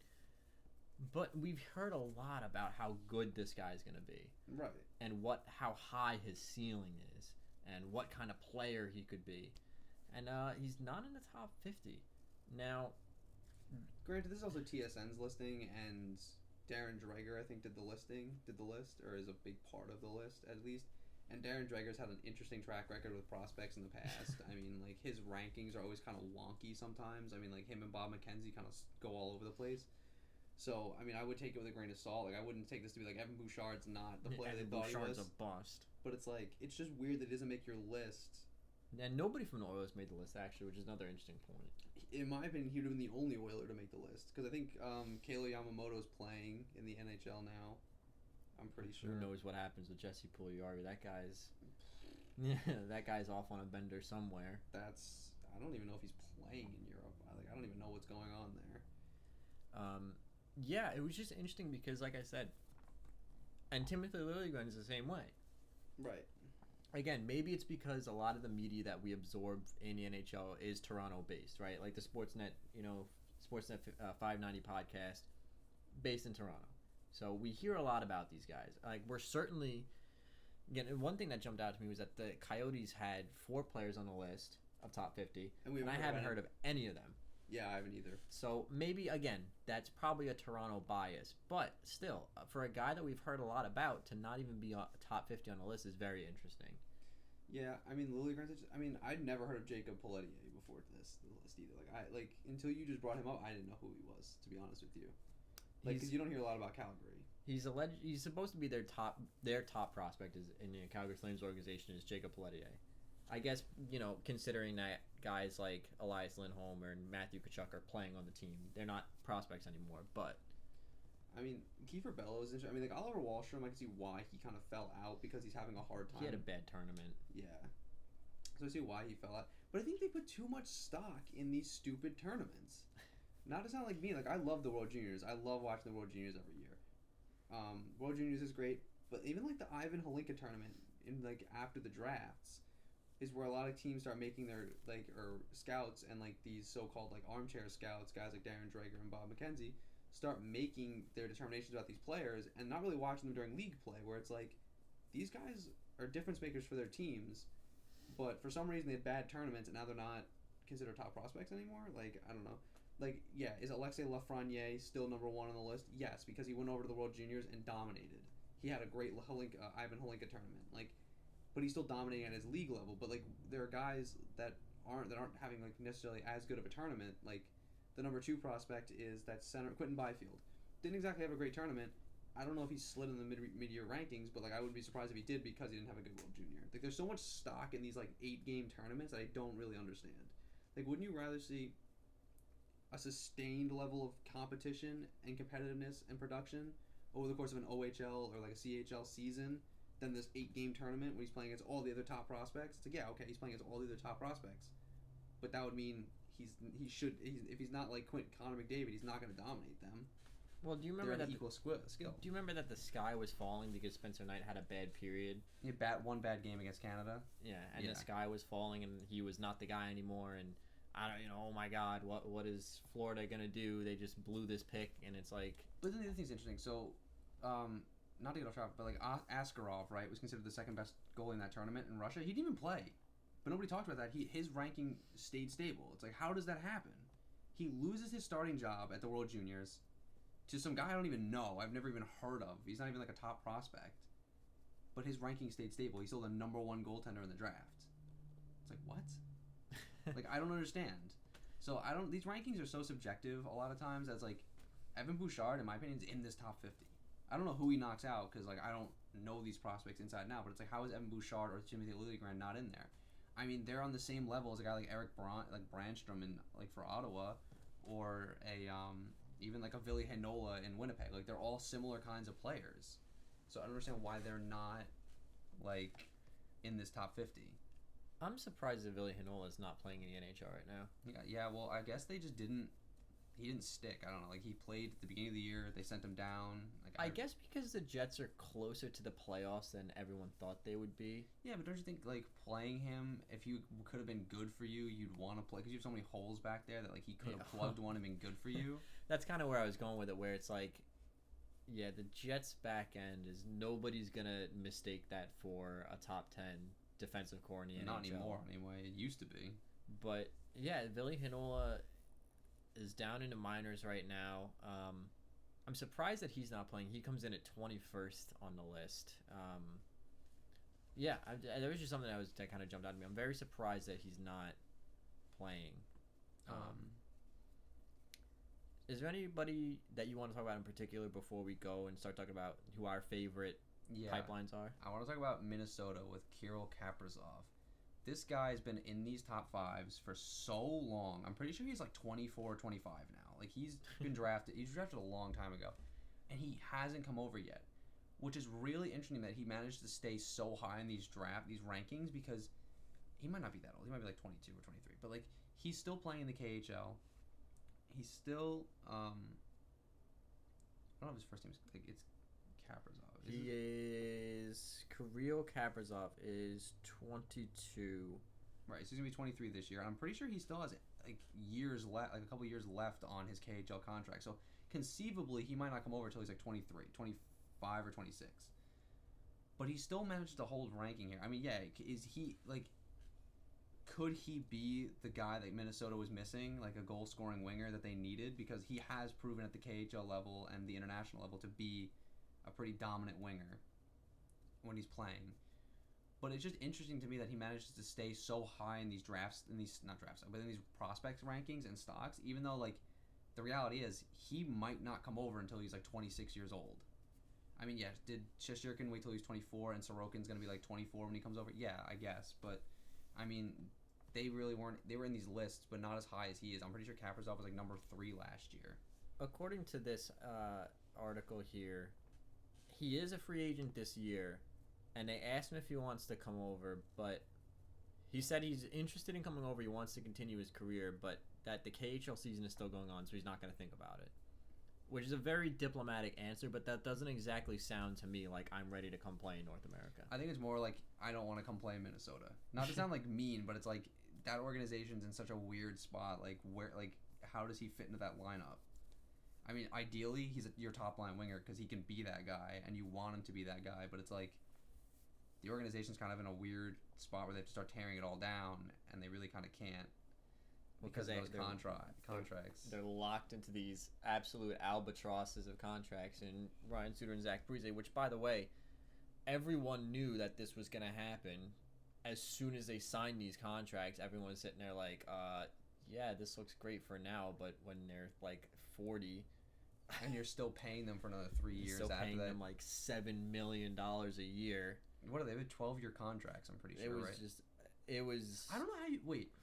But we've heard a lot about how good this guy's going to be. Right. And how high his ceiling is. And what kind of player he could be. And he's not in the top 50. Now, granted, this is also TSN's listing, and Darren Dreger, I think, did the list, or is a big part of the list, at least. And Darren Dreger's had an interesting track record with prospects in the past. I mean, like, his rankings are always kind of wonky sometimes. I mean, like, him and Bob McKenzie kind of go all over the place. So, I mean, I would take it with a grain of salt. Like, I wouldn't take this to be like, Evan Bouchard's not the player they thought he was. Bouchard's a bust. But it's like, it's just weird that it doesn't make your list. And nobody from the Oilers made the list, actually, which is another interesting point. In my opinion, he would have been the only Oiler to make the list. Because I think Keiichi Yamamoto's playing in the NHL now. I'm pretty sure. Who knows what happens with Jesse Puljujarvi? That guy's off on a bender somewhere. I don't even know if he's playing in Europe. I don't even know what's going on there. Yeah, it was just interesting because, like I said, and Timothy Liljegren is the same way. Right. Again, maybe it's because a lot of the media that we absorb in the NHL is Toronto-based, right? Like the Sportsnet, Sportsnet 590 podcast, based in Toronto. So we hear a lot about these guys. Like we're certainly, again, one thing that jumped out to me was that the Coyotes had 4 players on the list of top 50, and I haven't heard of any of them. Yeah, I haven't either. So maybe, again, that's probably a Toronto bias. But still, for a guy that we've heard a lot about, to not even be top 50 on the list is very interesting. Yeah, I mean, I'd never heard of Jacob Pelletier before the list either. Until you just brought him up, I didn't know who he was, to be honest with you. Because you don't hear a lot about Calgary. He's supposed to be their top prospect in the Calgary Flames organization is Jacob Pelletier. I guess, considering that guys like Elias Lindholm and Matthew Tkachuk are playing on the team, they're not prospects anymore. But I mean, Kiefer Bellows is interesting. I mean, like Oliver Wahlstrom, I can see why he kind of fell out because he's having a hard time. he had a bad tournament. Yeah. So I see why he fell out. But I think they put too much stock in these stupid tournaments. Not to sound like me, like I love the World Juniors. I love watching the World Juniors every year. World Juniors is great, but even like the Ivan Holinka tournament in like after the drafts is where a lot of teams start making their or scouts and like these so-called like armchair scouts, guys like Darren Drager and Bob McKenzie, start making their determinations about these players and not really watching them during league play, where it's like these guys are difference makers for their teams, but for some reason they had bad tournaments and now they're not considered top prospects anymore. Like I don't know. Like, yeah, is Alexei Lafreniere still number one on the list? Yes, because he went over to the World Juniors and dominated. He had a great Ivan Holinka tournament. Like, but he's still dominating at his league level. But like, there are guys that aren't having like necessarily as good of a tournament. Like, the number 2 prospect is that center Quentin Byfield. Didn't exactly have a great tournament. I don't know if he slid in the mid-year rankings, but like I wouldn't be surprised if he did because he didn't have a good World Junior. Like, there's so much stock in these like 8-game tournaments that I don't really understand. Like, wouldn't you rather see a sustained level of competition and competitiveness and production over the course of an OHL or like a CHL season than this 8-game tournament when he's playing against all the other top prospects? It's like, yeah, okay, he's playing against all the other top prospects, but that would mean if he's not like Connor McDavid, he's not going to dominate them. Well, do you remember They're that at equal skill? Do you remember that the sky was falling because Spencer Knight had a bad period? He had one bad game against Canada. Yeah, and the sky was falling, and he was not the guy anymore, and I don't, oh my God, what is Florida gonna do? They just blew this pick, and it's like. But then the other thing's interesting. So, not to get off track, but like Askarov, right, was considered the second best goalie in that tournament in Russia. He didn't even play, but nobody talked about that. His ranking stayed stable. It's like, how does that happen? He loses his starting job at the World Juniors to some guy I don't even know. I've never even heard of. He's not even like a top prospect, but his ranking stayed stable. He's still the number 1 goaltender in the draft. It's like, what? Like, I don't understand. So these rankings are so subjective a lot of times. That's like, Evan Bouchard, in my opinion, is in this top 50. I don't know who he knocks out because like I don't know these prospects inside and out. But it's like, how is Evan Bouchard or Timothy Liljegren not in there? I mean, they're on the same level as a guy like Eric Brandstrom in like for Ottawa, or even like a Ville Heinola in Winnipeg. Like, they're all similar kinds of players. So I don't understand why they're not like in this top 50. I'm surprised that Ville Heinola is not playing in the NHL right now. Yeah. Well, I guess they just didn't. He didn't stick. I don't know. Like, he played at the beginning of the year. They sent him down. Like, I guess because the Jets are closer to the playoffs than everyone thought they would be. Yeah, but don't you think like playing him, if you could have been good for you, you'd want to play because you have so many holes back there that like he could have plugged one and been good for you. That's kind of where I was going with it, where it's like, yeah, the Jets' back end is nobody's gonna mistake that for a top 10 defensive core in the NHL. Not anymore, anyway. It used to be. But yeah, Ville Heinola is down in the minors right now. I'm surprised that he's not playing. He comes in at 21st on the list. There was just something that kind of jumped out at me. I'm very surprised that he's not playing. Is there anybody that you want to talk about in particular before we go and start talking about who our favorite pipelines are? I want to talk about Minnesota with Kirill Kaprizov. This guy's been in these top 5s for so long. I'm pretty sure he's like 24 or 25 now. Like, he's been drafted. He was drafted a long time ago. And he hasn't come over yet. Which is really interesting that he managed to stay so high in these rankings, because he might not be that old. He might be like 22 or 23. But, like, he's still playing in the KHL. He's still, I don't know if his first name is, like, it's Kaprizov. Kirill Kaprizov is 22. Right, so he's going to be 23 this year. I'm pretty sure he still has, like, a couple years left on his KHL contract. So, conceivably, he might not come over until he's, like, 23, 25 or 26. But he still managed to hold ranking here. I mean, yeah, is he, like, could he be the guy that Minnesota was missing, like a goal-scoring winger that they needed? Because he has proven at the KHL level and the international level to be a pretty dominant winger when he's playing. But it's just interesting to me that he manages to stay so high in these in these prospects rankings and stocks, even though, like, the reality is he might not come over until he's like 26 years old. I mean, yeah, did Shesterkin wait till he's 24 and Sorokin's going to be like 24 when he comes over? Yeah, I guess. But I mean, they really weren't. They were in these lists, but not as high as he is. I'm pretty sure Kaprizov was like number 3 last year. According to this article here, he is a free agent this year, and they asked him if he wants to come over, but he said he's interested in coming over. He wants to continue his career, but that the KHL season is still going on, so he's not going to think about it. Which is a very diplomatic answer, but that doesn't exactly sound to me like I'm ready to come play in North America. I think it's more like I don't want to come play in Minnesota. Not to sound like mean, but it's like that organization's in such a weird spot. Like how does he fit into that lineup? I mean, ideally he's your top line winger because he can be that guy, and you want him to be that guy. But it's like the organization's kind of in a weird spot where they have to start tearing it all down, and they really kind of can't. Because of those contracts. They're locked into these absolute albatrosses of contracts, and Ryan Suter and Zach Parise, which, by the way, everyone knew that this was going to happen. As soon as they signed these contracts, everyone's sitting there like, yeah, this looks great for now, but when they're like 40... And you're still paying them for another 3 years still after paying that. them like $7 million a year. What are they? They have 12-year contracts, I'm pretty sure, right? It was... I don't know how you... Wait.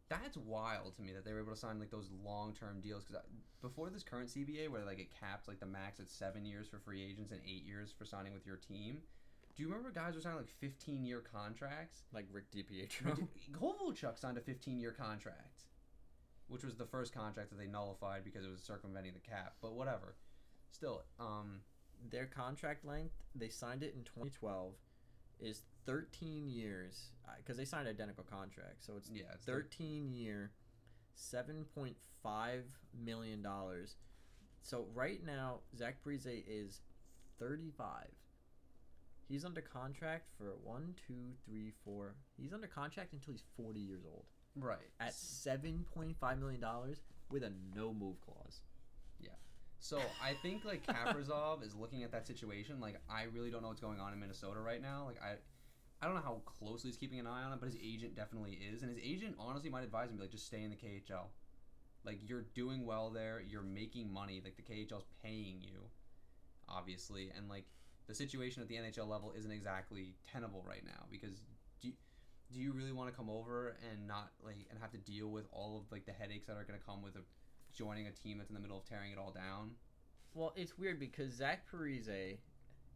That's wild to me that they were able to sign like those long-term deals, because before this current CBA where like it caps like the max at 7 years for free agents and 8 years for signing with your team, do you remember guys were signing like 15-year contracts? Like Rick DiPietro. Kovalchuk signed a 15-year contract, which was the first contract that they nullified because it was circumventing the cap, but whatever. Still, their contract length, they signed it in 2012, is 13 years, because they signed identical contracts, so it's 13 year, $7.5 million. So right now, Zach Parise is 35. He's under contract for 1, 2, 3, 4. He's under contract until he's 40 years old. Right. At $7.5 million with a no move clause. Yeah. So I think like Kaprizov is looking at that situation. Like, I really don't know what's going on in Minnesota right now. Like, I don't know how closely he's keeping an eye on it, but his agent definitely is. And his agent honestly might advise him, like, just stay in the KHL. Like, you're doing well there. You're making money. Like, the KHL's paying you, obviously. And, like, the situation at the NHL level isn't exactly tenable right now, because do you really want to come over and not, like, and have to deal with all of, like, the headaches that are going to come with joining a team that's in the middle of tearing it all down? Well, it's weird because Zach Parise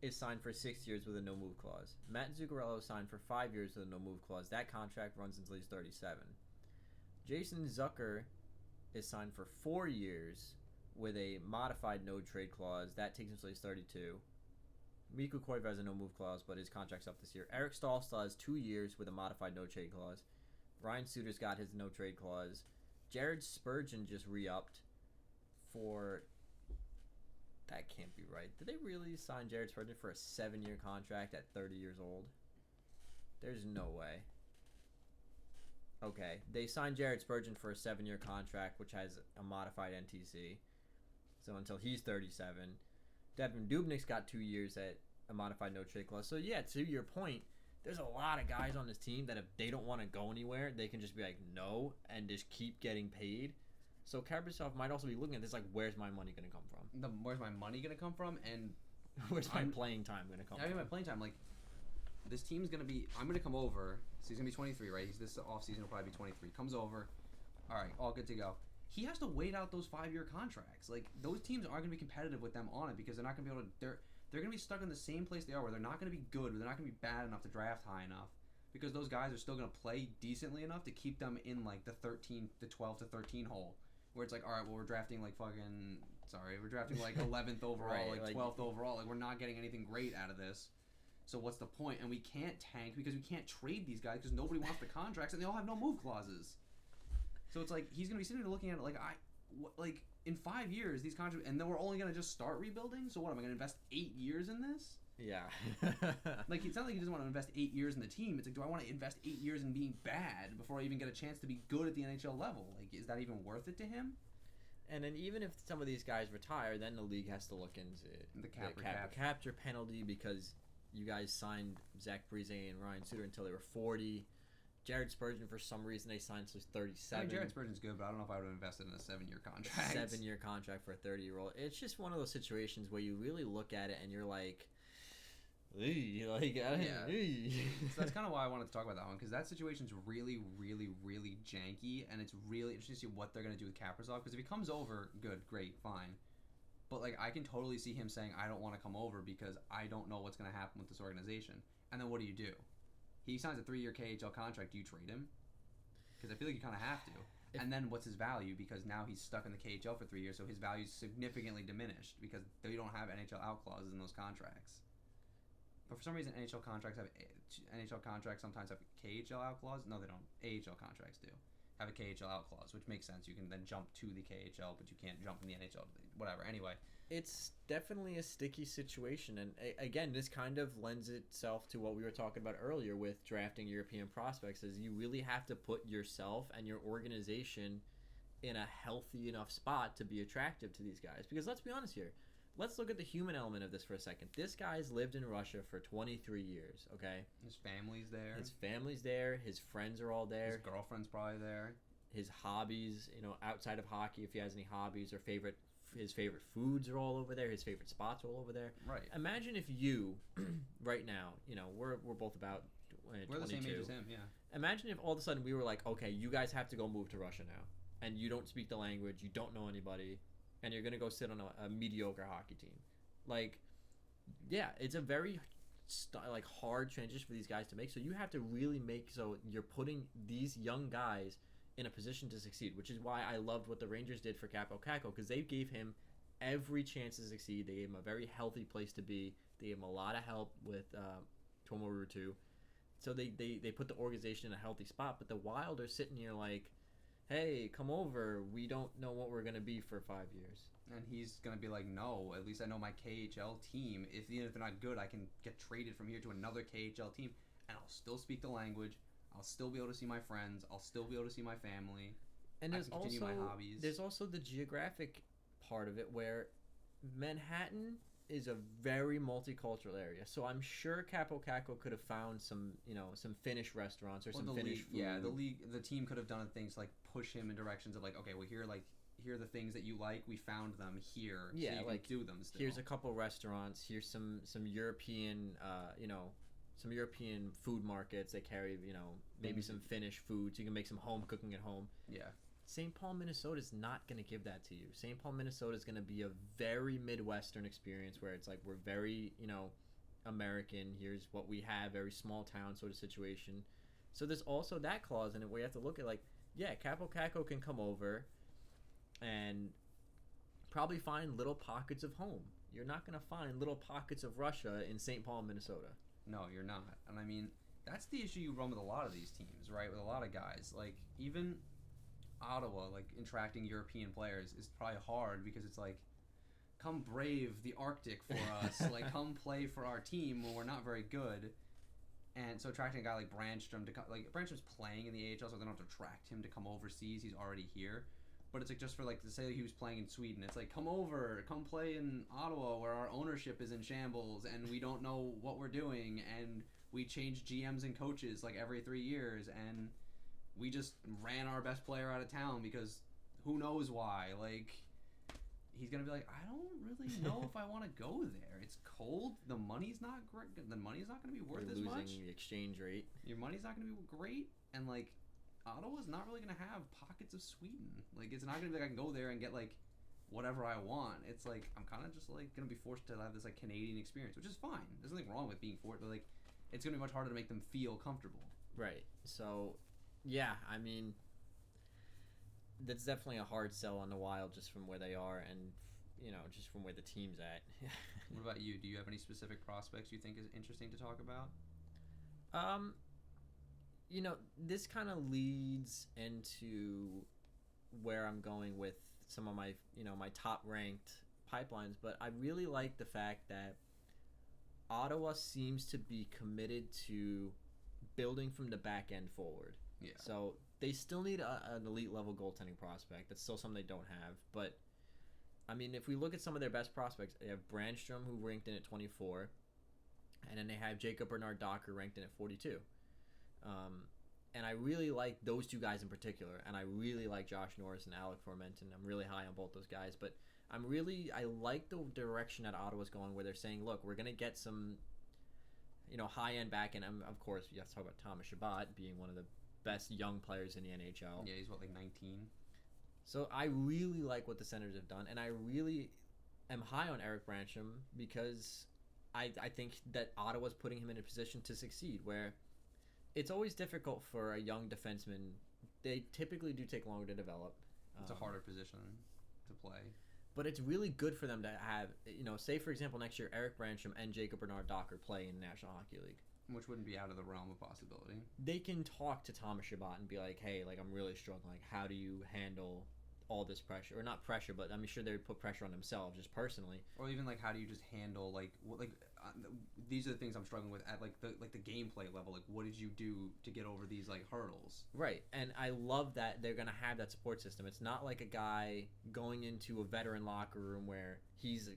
is signed for 6 years with a no-move clause. Matt Zuccarello signed for 5 years with a no-move clause. That contract runs until he's 37. Jason Zucker is signed for 4 years with a modified no-trade clause. That takes him until he's 32. Mikko Koivu has a no-move clause, but his contract's up this year. Eric Stahl still has 2 years with a modified no-trade clause. Ryan Suter's got his no-trade clause. Jared Spurgeon just re-upped for... That can't be right. Did they really sign Jared Spurgeon for a 7-year contract at 30 years old? There's no way. Okay, they signed Jared Spurgeon for a 7-year contract, which has a modified NTC. So until he's 37. Devin Dubnik's got 2 years at a modified no-trade clause. So yeah, to your point, there's a lot of guys on this team that if they don't want to go anywhere, they can just be like, no, and just keep getting paid. So Kaprizov might also be looking at this like, where's my money going to come from? Where's my money going to come from? And where's my playing time going to come from? My playing time, like, this team's going to be, I'm going to come over, so he's going to be 23, right? This offseason will probably be 23. Comes over, all right, all good to go. He has to wait out those 5-year contracts. Like, those teams aren't going to be competitive with them on it because they're not going to be able to, they're going to be stuck in the same place they are where they're not going to be good, where they're not going to be bad enough to draft high enough, because those guys are still going to play decently enough to keep them in, like, the 12 to 13 hole. Where it's like, all right, well, we're drafting like we're drafting like 11th overall, right, like 12th overall. Like, we're not getting anything great out of this. So what's the point? And we can't tank because we can't trade these guys because nobody wants the contracts and they all have no move clauses. So it's like, he's going to be sitting there looking at it like, in 5 years, these contracts, and then we're only going to just start rebuilding? So what, am I going to invest 8 years in this? Yeah. Like, it's not like he doesn't want to invest 8 years in the team. It's like, do I want to invest 8 years in being bad before I even get a chance to be good at the NHL level? Like, is that even worth it to him? And then even if some of these guys retire, then the league has to look into the capture penalty, because you guys signed Zach Parise and Ryan Suter until they were 40. Jared Spurgeon, for some reason, they signed until he's 37. I mean, Jared Spurgeon's good, but I don't know if I would have invested in a 7-year contract. 7-year contract for a 30-year-old. It's just one of those situations where you really look at it and you're like, like, Yeah. eey. So that's kind of why I wanted to talk about that one, because that situation's really, really, really janky, and it's really interesting to see what they're going to do with Kaprizov, because if he comes over, good, great, fine. But, like, I can totally see him saying, I don't want to come over because I don't know what's going to happen with this organization. And then what do? He signs a 3-year KHL contract. Do you trade him? Because I feel like you kind of have to. And then what's his value? Because now he's stuck in the KHL for 3 years, so his value is significantly diminished because they don't have NHL out clauses in those contracts. But for some reason, NHL contracts sometimes have KHL out clause. No, they don't. AHL contracts do have a KHL out clause, which makes sense. You can then jump to the KHL, but you can't jump from the NHL. Whatever. Anyway, It's definitely a sticky situation, and again, this kind of lends itself to what we were talking about earlier with drafting European prospects. Is you really have to put yourself and your organization in a healthy enough spot to be attractive to these guys. Because let's be honest here, let's look at the human element of this for a second. This guy's lived in Russia for 23 years. Okay, his family's there. his family's there. His friends are all there. His girlfriend's probably there. His hobbies, outside of hockey, if he has any hobbies or his favorite foods are all over there. His favorite spots are all over there. Right. Imagine if you, right now, we're both about 22. We're the same age as him, yeah. Imagine if all of a sudden we were like, okay, you guys have to go move to Russia now, and you don't speak the language, you don't know anybody, and you're gonna go sit on a mediocre hockey team. Like, yeah, it's a very hard transition for these guys to make. So you have to really make so you're putting these young guys in a position to succeed, which is why I loved what the Rangers did for Kaapo Kakko, because they gave him every chance to succeed. They gave him a very healthy place to be. They gave him a lot of help with Tomo Ruutu. So they put the organization in a healthy spot. But the Wild are sitting here like, hey, come over. We don't know what we're going to be for 5 years. And he's going to be like, no, at least I know my KHL team. Even if they're not good, I can get traded from here to another KHL team, and I'll still speak the language. I'll still be able to see my friends. I'll still be able to see my family. And I can continue my hobbies. There's also the geographic part of it where Manhattan is a very multicultural area. So I'm sure Kaapo Kakko could have found some Finnish restaurants or some Finnish food. Yeah, the team could have done things like push him in directions of like, okay, well here are the things that you like. We found them here. Yeah, so you can do them still. Here's a couple restaurants. Here's some European some European food markets. They carry, maybe some Finnish food, so you can make some home cooking at home. Yeah. St. Paul, Minnesota is not going to give that to you. St. Paul, Minnesota is going to be a very Midwestern experience where it's like we're very, American. Here's what we have, very small town sort of situation. So there's also that clause in it where you have to look at like, yeah, Kaapo Kakko can come over and probably find little pockets of home. You're not going to find little pockets of Russia in St. Paul, Minnesota. No, you're not. And I mean, that's the issue you run with a lot of these teams, right? With a lot of guys. Like, even Ottawa, like, attracting European players is probably hard because it's like, come brave the Arctic for us. Like, come play for our team when we're not very good. And so attracting a guy like Brandstrom to come, like, Brandstrom's playing in the AHL, so they don't have to attract him to come overseas. He's already here. But it's like just for like to say he was playing in Sweden. It's like come over, come play in Ottawa where our ownership is in shambles and we don't know what we're doing and we change GMs and coaches like every 3 years and we just ran our best player out of town because who knows why. Like he's gonna be like, I don't really know if I want to go there. It's cold. The money's not great. The money's not gonna be worth You're as losing much. the exchange rate. Your money's not gonna be great and like. Ottawa's not really going to have pockets of Sweden. Like, it's not going to be like I can go there and get, like, whatever I want. It's like, I'm kind of just, like, going to be forced to have this, like, Canadian experience, which is fine. There's nothing wrong with being forced, but, like, it's going to be much harder to make them feel comfortable. Right. So, yeah, I mean, that's definitely a hard sell on the Wild just from where they are and, just from where the team's at. What about you? Do you have any specific prospects you think is interesting to talk about? This kind of leads into where I'm going with some of my, my top ranked pipelines, but I really like the fact that Ottawa seems to be committed to building from the back end forward. Yeah. So they still need an elite level goaltending prospect. That's still something they don't have. But, I mean, if we look at some of their best prospects, they have Brandstrom, who ranked in at 24, and then they have Jacob Bernard-Docker ranked in at 42. And I really like those two guys in particular, and I really like Josh Norris and Alec Formenton. I'm really high on both those guys, but I like the direction that Ottawa's going, where they're saying, look, we're gonna get some high end back end. Of course, you have to talk about Thomas Shabbat being one of the best young players in the NHL. Yeah, he's what, like 19. So I really like what the Senators have done, and I really am high on Eric Brancham because I think that Ottawa's putting him in a position to succeed, where it's always difficult for a young defenseman. They typically do take longer to develop. It's a harder position to play. But it's really good for them to have, say for example next year Eric Brancham and Jacob Bernard Docker play in the National Hockey League. Which wouldn't be out of the realm of possibility. They can talk to Thomas Chabot and be like, hey, like I'm really struggling. Like, how do you handle all this pressure? Or not pressure, but I'm sure they would put pressure on themselves just personally. Or even like, how do you just handle these are the things I'm struggling with at the gameplay level. Like, what did you do to get over these like hurdles? Right, and I love that they're gonna have that support system. It's not like a guy going into a veteran locker room where he's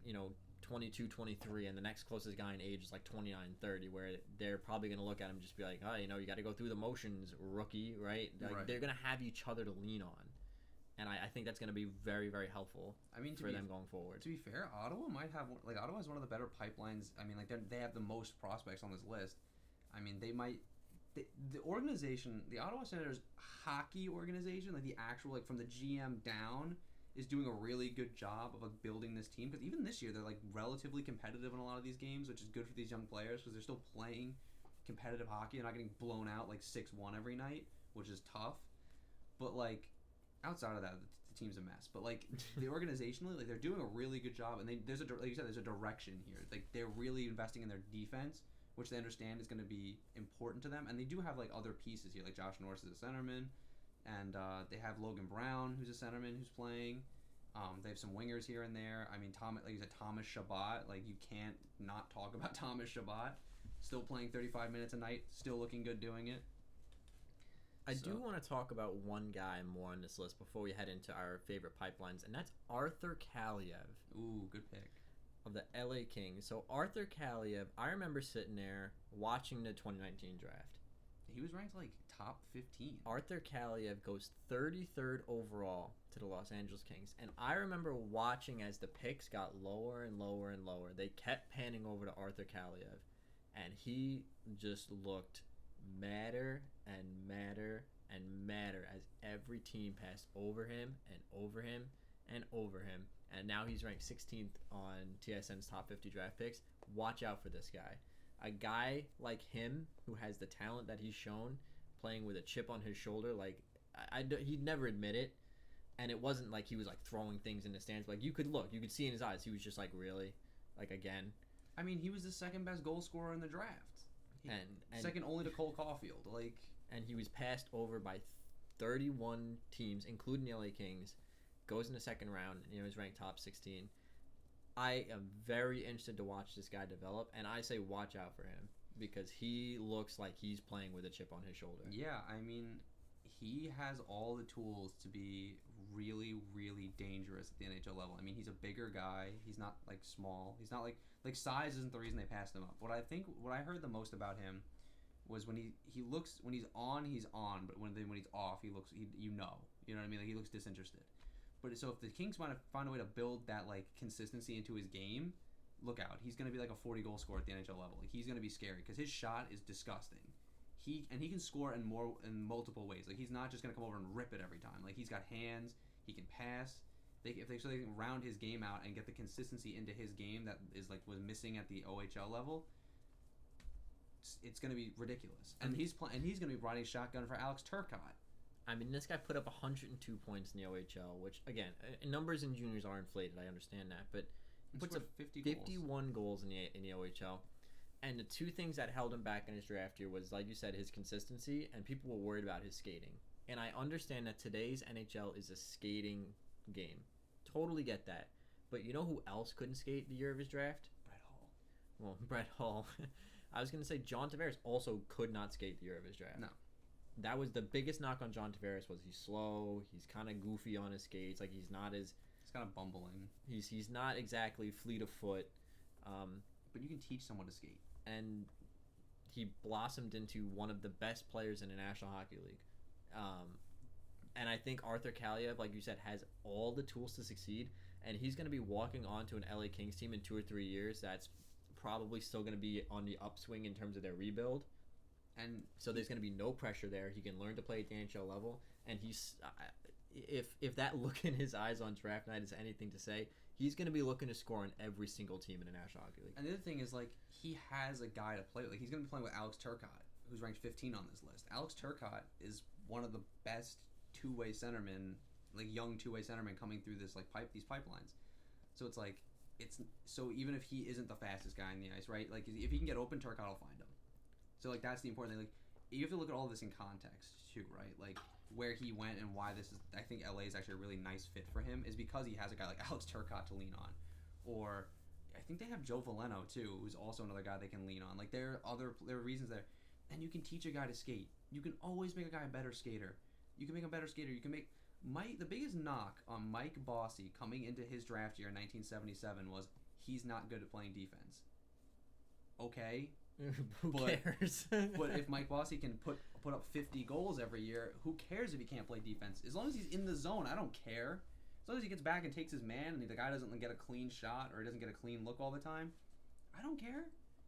22, 23, and the next closest guy in age is like 29, 30, where they're probably going to look at him and just be like, oh, you got to go through the motions, rookie, right? Like, They're going to have each other to lean on. And I think that's going to be very, very helpful for them going forward. To be fair, Ottawa might have, Ottawa has one of the better pipelines. I mean, they have the most prospects on this list. I mean, the organization, the Ottawa Senators hockey organization, like the actual, from the GM down, is doing a really good job of building this team, because even this year they're relatively competitive in a lot of these games, which is good for these young players because they're still playing competitive hockey. They're not getting blown out 6-1 every night, which is tough. But outside of that, the team's a mess. But the organizationally, they're doing a really good job, and there's a direction here. They're really investing in their defense, which they understand is going to be important to them, and they do have other pieces here, like Josh Norris is a centerman. And they have Logan Brown, who's a centerman, who's playing. They have some wingers here and there. I mean, Thomas Chabot. You can't not talk about Thomas Chabot. Still playing 35 minutes a night. Still looking good doing it. I do want to talk about one guy more on this list before we head into our favorite pipelines, and that's Arthur Kaliev. Ooh, good pick. Of the LA Kings. So Arthur Kaliev, I remember sitting there watching the 2019 draft. He was ranked top 15. Arthur Kaliev goes 33rd overall to the Los Angeles Kings. And I remember watching as the picks got lower and lower and lower. They kept panning over to Arthur Kaliev. And he just looked madder and madder and madder as every team passed over him and over him and over him. And now he's ranked 16th on TSN's top 50 draft picks. Watch out for this guy. A guy like him who has the talent that he's shown, playing with a chip on his shoulder, he'd never admit it, and it wasn't like he was throwing things in the stands. You could see in his eyes, he was just really, again. I mean, he was the second best goal scorer in the draft, and second only to Cole Caulfield. And he was passed over by 31 teams, including the LA Kings. Goes in the second round, he's ranked top 16. I am very interested to watch this guy develop, and I say watch out for him because he looks like he's playing with a chip on his shoulder. Yeah, I mean, he has all the tools to be really, really dangerous at the NHL level. I mean, he's a bigger guy. He's not small. He's not size isn't the reason they passed him up. What I heard the most about him was when he looks, when he's on, but when he's off, he looks, you know what I mean? He looks disinterested. But so if the Kings want to find a way to build that consistency into his game, look out. He's going to be a 40-goal scorer at the NHL level. He's going to be scary because his shot is disgusting. He can score in multiple ways. He's not just going to come over and rip it every time. He's got hands. He can pass. If they can round his game out and get the consistency into his game that was missing at the OHL level, it's going to be ridiculous. And he's going to be riding shotgun for Alex Turcotte. I mean, this guy put up 102 points in the OHL, which, again, numbers in juniors are inflated. I understand that. But he puts up 51 goals in the OHL. And the two things that held him back in his draft year was, like you said, his consistency, and people were worried about his skating. And I understand that today's NHL is a skating game. Totally get that. But you know who else couldn't skate the year of his draft? Brett Hull. Well, Brett Hull. I was going to say John Tavares also could not skate the year of his draft. No. That was the biggest knock on John Tavares was he's slow, he's kind of goofy on his skates, he's not as... He's kind of bumbling. He's not exactly fleet of foot. But you can teach someone to skate. And he blossomed into one of the best players in the National Hockey League. And I think Arthur Kaliev, like you said, has all the tools to succeed, and he's going to be walking onto an LA Kings team in 2 or 3 years that's probably still going to be on the upswing in terms of their rebuild. And So there's going to be no pressure there. He can learn to play at the NHL level, and he's if that look in his eyes on draft night is anything to say, he's going to be looking to score on every single team in the National Hockey League. And the other thing is, like, he has a guy to play with. Like, he's going to be playing with Alex Turcotte, who's ranked 15 on this list. Alex Turcotte is one of the best two-way centermen, like young two-way centermen coming through this these pipelines. So it's like so even if he isn't the fastest guy on the ice, right? Like, if he can get open, Turcotte will find him. So like that's the important thing. Like, you have to look at all this in context too, right? Like where he went and why this is. I think LA is actually a really nice fit for him is because he has a guy like Alex Turcotte to lean on, or I think they have Joe Veleno too, who's also another guy they can lean on. Like there are reasons there, and you can teach a guy to skate. You can always make a guy a better skater. You can make a better skater. You can make the biggest knock on Mike Bossy coming into his draft year in 1977 was he's not good at playing defense. Okay. Who cares? But if Mike Bossy can put up 50 goals every year, who cares if he can't play defense? As long as he's in the zone, I don't care. As long as he gets back and takes his man and the guy doesn't get a clean shot or he doesn't get a clean look all the time, I don't care.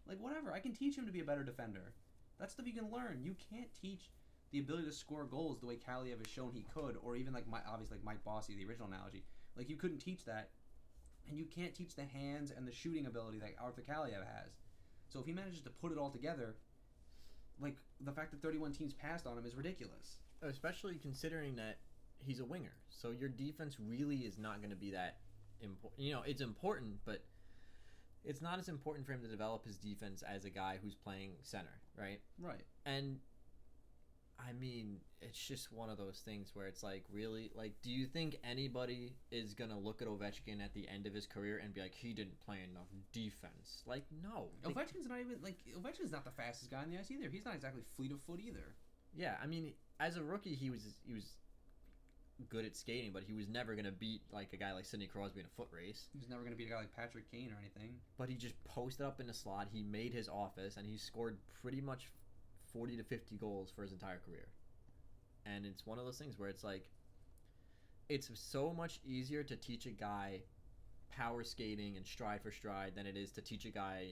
Like, whatever. I can teach him to be a better defender. That's stuff you can learn. You can't teach the ability to score goals the way Kaliev has shown he could, or even obviously Mike Bossy, the original analogy. Like, you couldn't teach that, and you can't teach the hands and the shooting ability that Arthur Kaliev has. So if he manages to put it all together, like, the fact that 31 teams passed on him is ridiculous. Especially considering that he's a winger. So your defense really is not going to be that important. You know, it's important, but it's not as important for him to develop his defense as a guy who's playing center, right? Right. And I mean, it's just one of those things where it's like, really, like, do you think anybody is gonna look at Ovechkin at the end of his career and be like, he didn't play enough defense? Like, no. Ovechkin's not the fastest guy on the ice either. He's not exactly fleet of foot either. Yeah, I mean, as a rookie, he was good at skating, but he was never gonna beat like a guy like Sidney Crosby in a foot race. He was never gonna beat a guy like Patrick Kane or anything. But he just posted up in the slot. He made his office, and he scored pretty much 40 to 50 goals for his entire career. And it's one of those things where it's like, it's so much easier to teach a guy power skating and stride for stride than it is to teach a guy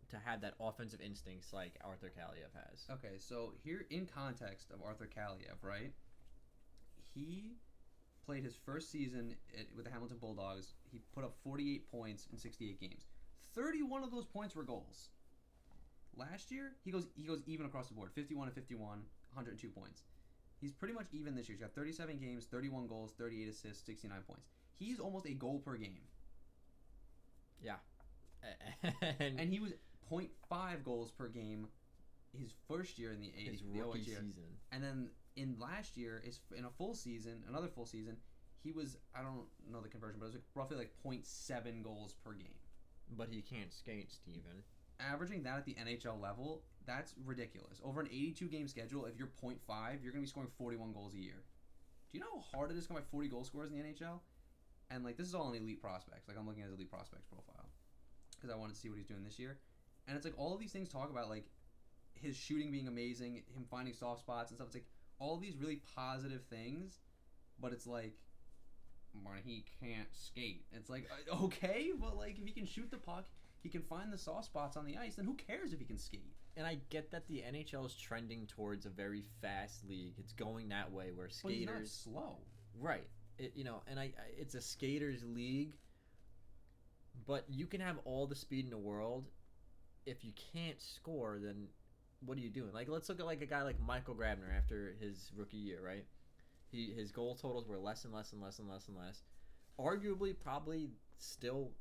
to have that offensive instincts like Arthur Kaliev has. Okay, so here in context of Arthur Kaliev, right? He played his first season with the Hamilton Bulldogs. He put up 48 points in 68 games. 31 of those points were goals. Last year, he goes even across the board. 51 and 51, 102 points. He's pretty much even this year. He's got 37 games, 31 goals, 38 assists, 69 points. He's almost a goal per game. Yeah. And he was 0.5 goals per game his first year in the his rookie season. And then in last year, in a full season, another full season, he was, I don't know the conversion, but it was roughly like 0.7 goals per game. But he can't skate, Steven. Averaging that at the NHL level, that's ridiculous. Over an 82-game schedule, if you're 0.5, you're going to be scoring 41 goals a year. Do you know how hard it is to come by 40 goal scorers in the NHL? And, like, this is all in elite prospects. Like, I'm looking at his elite prospects profile because I wanted to see what he's doing this year. And it's like all of these things talk about, like, his shooting being amazing, him finding soft spots and stuff. It's like all these really positive things, but it's like, well, he can't skate. It's like, okay, but, like, if he can shoot the puck, he can find the soft spots on the ice, then who cares if he can skate? And I get that the NHL is trending towards a very fast league. It's going that way where skaters... But he's not slow. Right. It's a skaters league, but you can have all the speed in the world. If you can't score, then what are you doing? Like, let's look at like a guy like Michael Grabner after his rookie year, right? His goal totals were less and less and less and less and less. Arguably, probably still...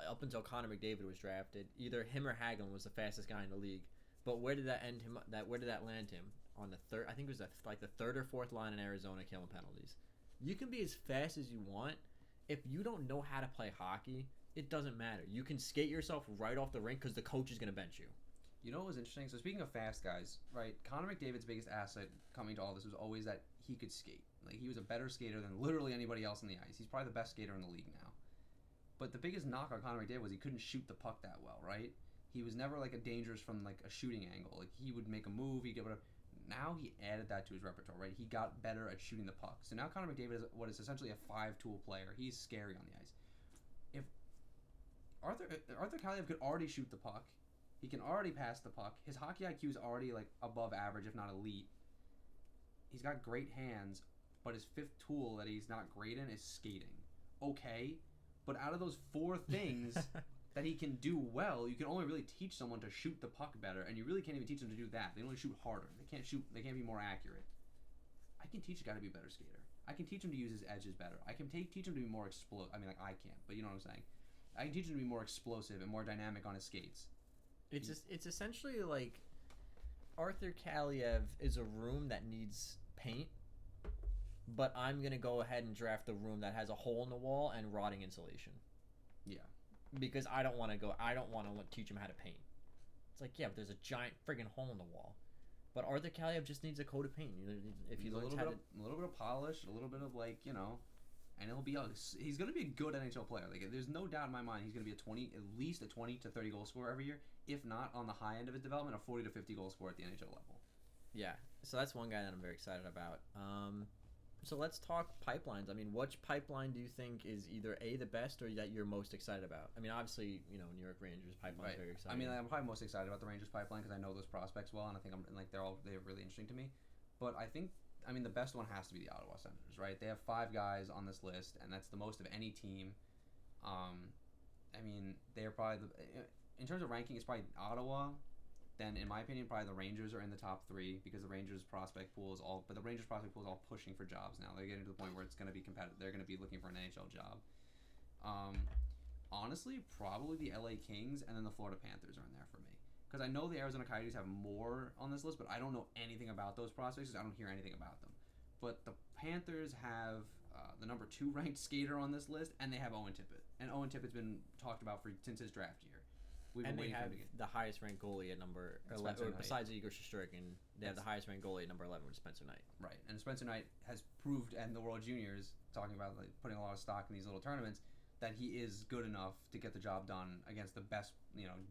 up until Connor McDavid was drafted, either him or Hagelin was the fastest guy in the league. But where did that end him? Where did that land him? On the third, I think it was the third or fourth line in Arizona killing penalties. You can be as fast as you want. If you don't know how to play hockey, it doesn't matter. You can skate yourself right off the rink because the coach is going to bench you. You know what was interesting? So speaking of fast guys, right? Connor McDavid's biggest asset coming to all this was always that he could skate. Like, he was a better skater than literally anybody else on the ice. He's probably the best skater in the league now. But the biggest knock on Connor McDavid was he couldn't shoot the puck that well, right? He was never like a dangerous from like a shooting angle. Like, he would make a move, he'd get whatever. Now he added that to his repertoire, right? He got better at shooting the puck. So now Connor McDavid is what is essentially a 5-tool player. He's scary on the ice. Arthur Kaliev could already shoot the puck. He can already pass the puck. His hockey IQ is already like above average, if not elite. He's got great hands, but his fifth tool that he's not great in is skating. Okay, but out of those four things that he can do well, you can only really teach someone to shoot the puck better, and you really can't even teach them to do that. They only shoot harder. They can't shoot. They can't be more accurate. I can teach a guy to be a better skater. I can teach him to use his edges better. I can teach him to be more explosive. I mean, like I can't, but you know what I'm saying. I can teach him to be more explosive and more dynamic on his skates. It's essentially like Arthur Kaliev is a room that needs paint, but I'm gonna go ahead and draft a room that has a hole in the wall and rotting insulation. Yeah. Because I don't want to teach him how to paint. It's like, yeah, but there's a giant friggin' hole in the wall. But Arthur Kaliev just needs a coat of paint. If he learns how to, a little bit of polish, a little bit of like, you know, and he's gonna be a good NHL player. Like, there's no doubt in my mind he's gonna be at least a 20 to 30 goal scorer every year, if not on the high end of his development, a 40 to 50 goal scorer at the NHL level. Yeah. So that's one guy that I'm very excited about. So let's talk pipelines. I mean, which pipeline do you think is either the best or that you're most excited about? I mean, obviously, you know, New York Rangers pipeline is very exciting. I mean, I'm probably most excited about the Rangers pipeline because I know those prospects well, and I think they're really interesting to me. But the best one has to be the Ottawa Senators, right? They have 5 guys on this list, and that's the most of any team. I mean, they're probably in terms of ranking, it's probably Ottawa. Then, in my opinion, probably the Rangers are in the top 3 because the Rangers prospect pool is all pushing for jobs now. They're getting to the point where it's going to be competitive. They're going to be looking for an NHL job. Honestly, probably the LA Kings and then the Florida Panthers are in there for me. Because I know the Arizona Coyotes have more on this list, but I don't know anything about those prospects because I don't hear anything about them. But the Panthers have the number 2 ranked skater on this list, and they have Owen Tippett. And Owen Tippett's been talked about since his draft year. And they have the highest ranked goalie at number 11, besides Igor Shesterkin. They have the highest ranked goalie at number 11, which is Spencer Knight. Right, and Spencer Knight has proved, and the World Juniors, talking about like putting a lot of stock in these little tournaments, that he is good enough to get the job done against the best,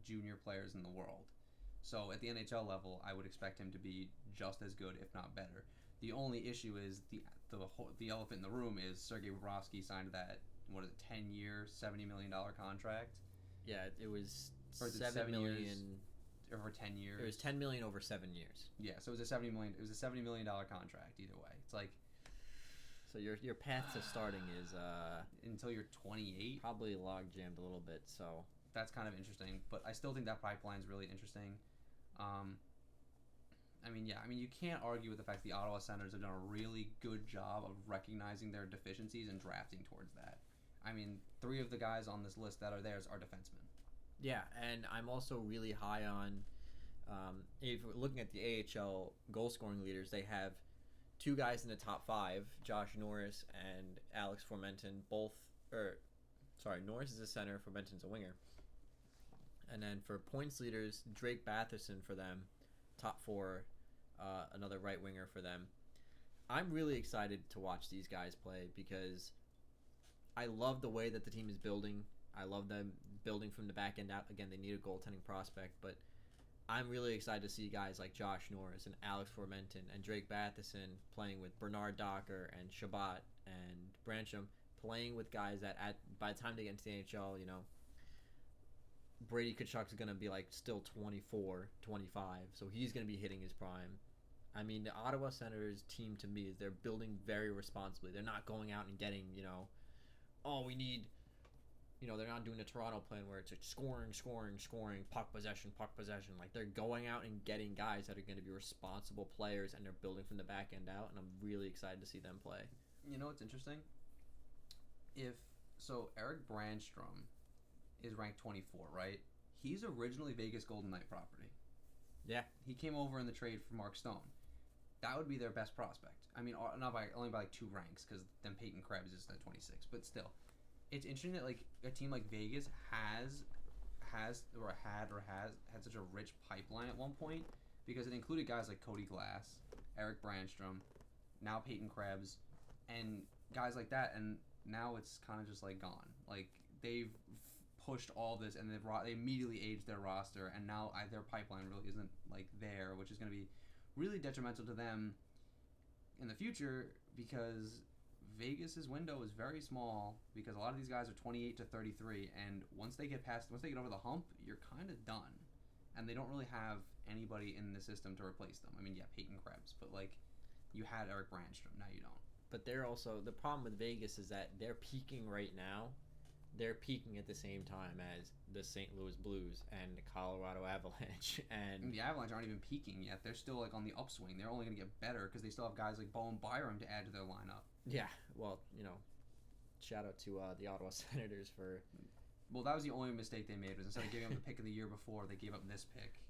junior players in the world. So at the NHL level, I would expect him to be just as good, if not better. The only issue is the elephant in the room is Sergei Bobrovsky signed that 10-year, $70 million contract. Yeah, it was. Or $7 million over 10 years. It was $10 million over 7 years. Yeah, so it was a $70 million contract either way. It's like, so your path to starting is until you're 28. Probably log jammed a little bit. So that's kind of interesting, but I still think that pipeline's really interesting. You can't argue with the fact the Ottawa Senators have done a really good job of recognizing their deficiencies and drafting towards that. I mean, 3 of the guys on this list that are theirs are defensemen. Yeah, and I'm also really high on, if we're looking at the AHL goal-scoring leaders, they have 2 guys in the top 5, Josh Norris and Alex Formenton, Norris is a center, Formenton's a winger. And then for points leaders, Drake Batherson for them, top 4, another right winger for them. I'm really excited to watch these guys play because I love the way that the team is building. I love them building from the back end out. Again, they need a goaltending prospect, but I'm really excited to see guys like Josh Norris and Alex Formenton and Drake Batherson playing with Bernard Docker and Shabbat and Brancham, playing with guys that by the time they get into the NHL, Brady Tkachuk's going to be like still 24, 25, so he's going to be hitting his prime. I mean, the Ottawa Senators team to me is they're building very responsibly. They're not going out and getting, we need... they're not doing the Toronto plan where it's like scoring, puck possession. Like, they're going out and getting guys that are going to be responsible players, and they're building from the back end out, and I'm really excited to see them play. You know what's interesting? Eric Brandstrom is ranked 24, right? He's originally Vegas Golden Knight property. Yeah. He came over in the trade for Mark Stone. That would be their best prospect. I mean, only by like 2 ranks, because then Peyton Krebs is at 26, but still. It's interesting that like a team like Vegas had such a rich pipeline at one point because it included guys like Cody Glass, Eric Brandstrom, now Peyton Krebs, and guys like that. And now it's kind of just like gone. Like they've pushed all this and they immediately aged their roster, and now their pipeline really isn't like there, which is going to be really detrimental to them in the future because Vegas's window is very small because a lot of these guys are 28 to 33, and once they get over the hump, you're kind of done. And they don't really have anybody in the system to replace them. I mean, yeah, Peyton Krebs, but like you had Eric Brandstrom, now you don't. But they're also the problem with Vegas is that they're peaking right now. They're peaking at the same time as the St. Louis Blues and the Colorado Avalanche, and the Avalanche aren't even peaking yet. They're still like on the upswing. They're only going to get better because they still have guys like Bowen Byram to add to their lineup. Yeah, well, shout out to the Ottawa Senators for. Well, that was the only mistake they made was instead of giving up the pick of the year before, they gave up this pick.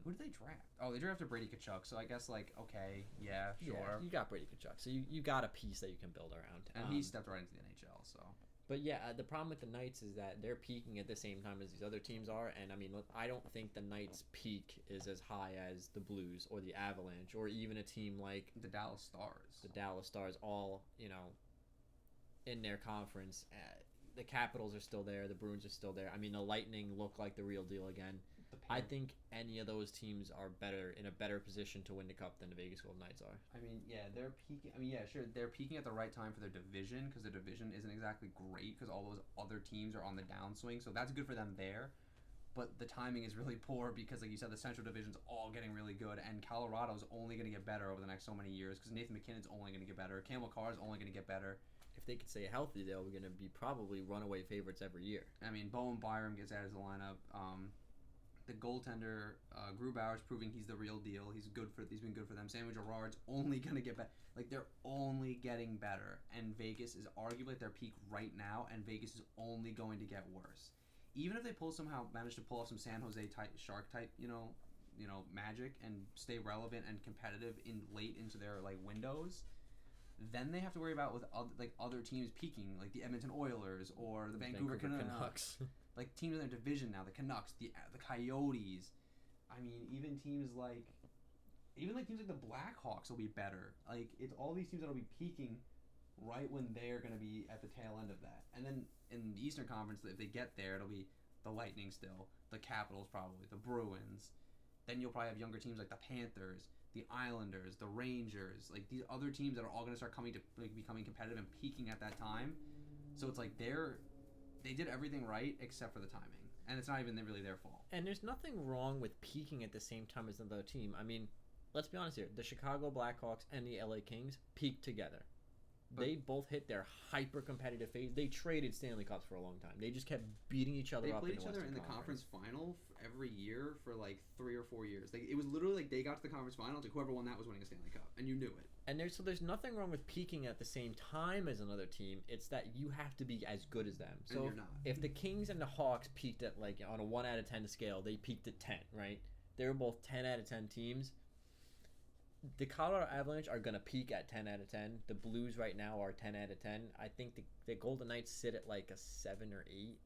Who did they draft? Oh, they drafted Brady Tkachuk. So I guess okay, yeah, sure. Yeah, you got Brady Tkachuk, so you got a piece that you can build around. And he stepped right into the NHL. So. But yeah, the problem with the Knights is that they're peaking at the same time as these other teams are, and I mean, I don't think the Knights' peak is as high as the Blues or the Avalanche or even a team like the Dallas Stars. The Dallas Stars, all in their conference. The Capitals are still there. The Bruins are still there. I mean, the Lightning look like the real deal again. I think any of those teams are in a better position to win the cup than the Vegas Golden Knights are. I mean, yeah, they're peaking. I mean, yeah, sure, they're peaking at the right time for their division because their division isn't exactly great because all those other teams are on the downswing. So that's good for them there. But the timing is really poor because, like you said, the Central Division's all getting really good, and Colorado's only going to get better over the next so many years because Nathan MacKinnon's only going to get better. Cam Carr's only going to get better. If they could stay healthy, they're going to be probably runaway favorites every year. I mean, Bowen Byram gets added to the lineup. The goaltender Grubauer's proving he's the real deal. He's been good for them. Samuel Girard's only gonna get better. Like they're only getting better, and Vegas is arguably at their peak right now, and Vegas is only going to get worse. Even if they manage to pull off some San Jose Shark type, magic and stay relevant and competitive late into their windows, then they have to worry about with other teams peaking, like the Edmonton Oilers or the Vancouver Canucks. Like teams in their division now, the Canucks, the Coyotes. I mean, even teams like the Blackhawks will be better. Like it's all these teams that'll be peaking right when they're going to be at the tail end of that. And then in the Eastern Conference, if they get there, it'll be the Lightning still, the Capitals probably, the Bruins. Then you'll probably have younger teams like the Panthers, the Islanders, the Rangers, like these other teams that are all going to start becoming competitive and peaking at that time. So it's like they did everything right except for the timing, and it's not even really their fault. And there's nothing wrong with peaking at the same time as another team. I mean, let's be honest here. The Chicago Blackhawks and the LA Kings peaked together. They both hit their hyper-competitive phase. They traded Stanley Cups for a long time. They just kept beating each other up. They played each other in the conference final every year for 3 or 4 years. It was literally they got to the conference finals, and whoever won that was winning a Stanley Cup, and you knew it. And there's nothing wrong with peaking at the same time as another team. It's that you have to be as good as them. So and you're not. If the Kings and the Hawks peaked at on a 1 out of 10 scale, they peaked at 10, right? They were both 10 out of 10 teams. The Colorado Avalanche are going to peak at 10 out of 10. The Blues right now are 10 out of 10. I think the Golden Knights sit at a 7 or 8.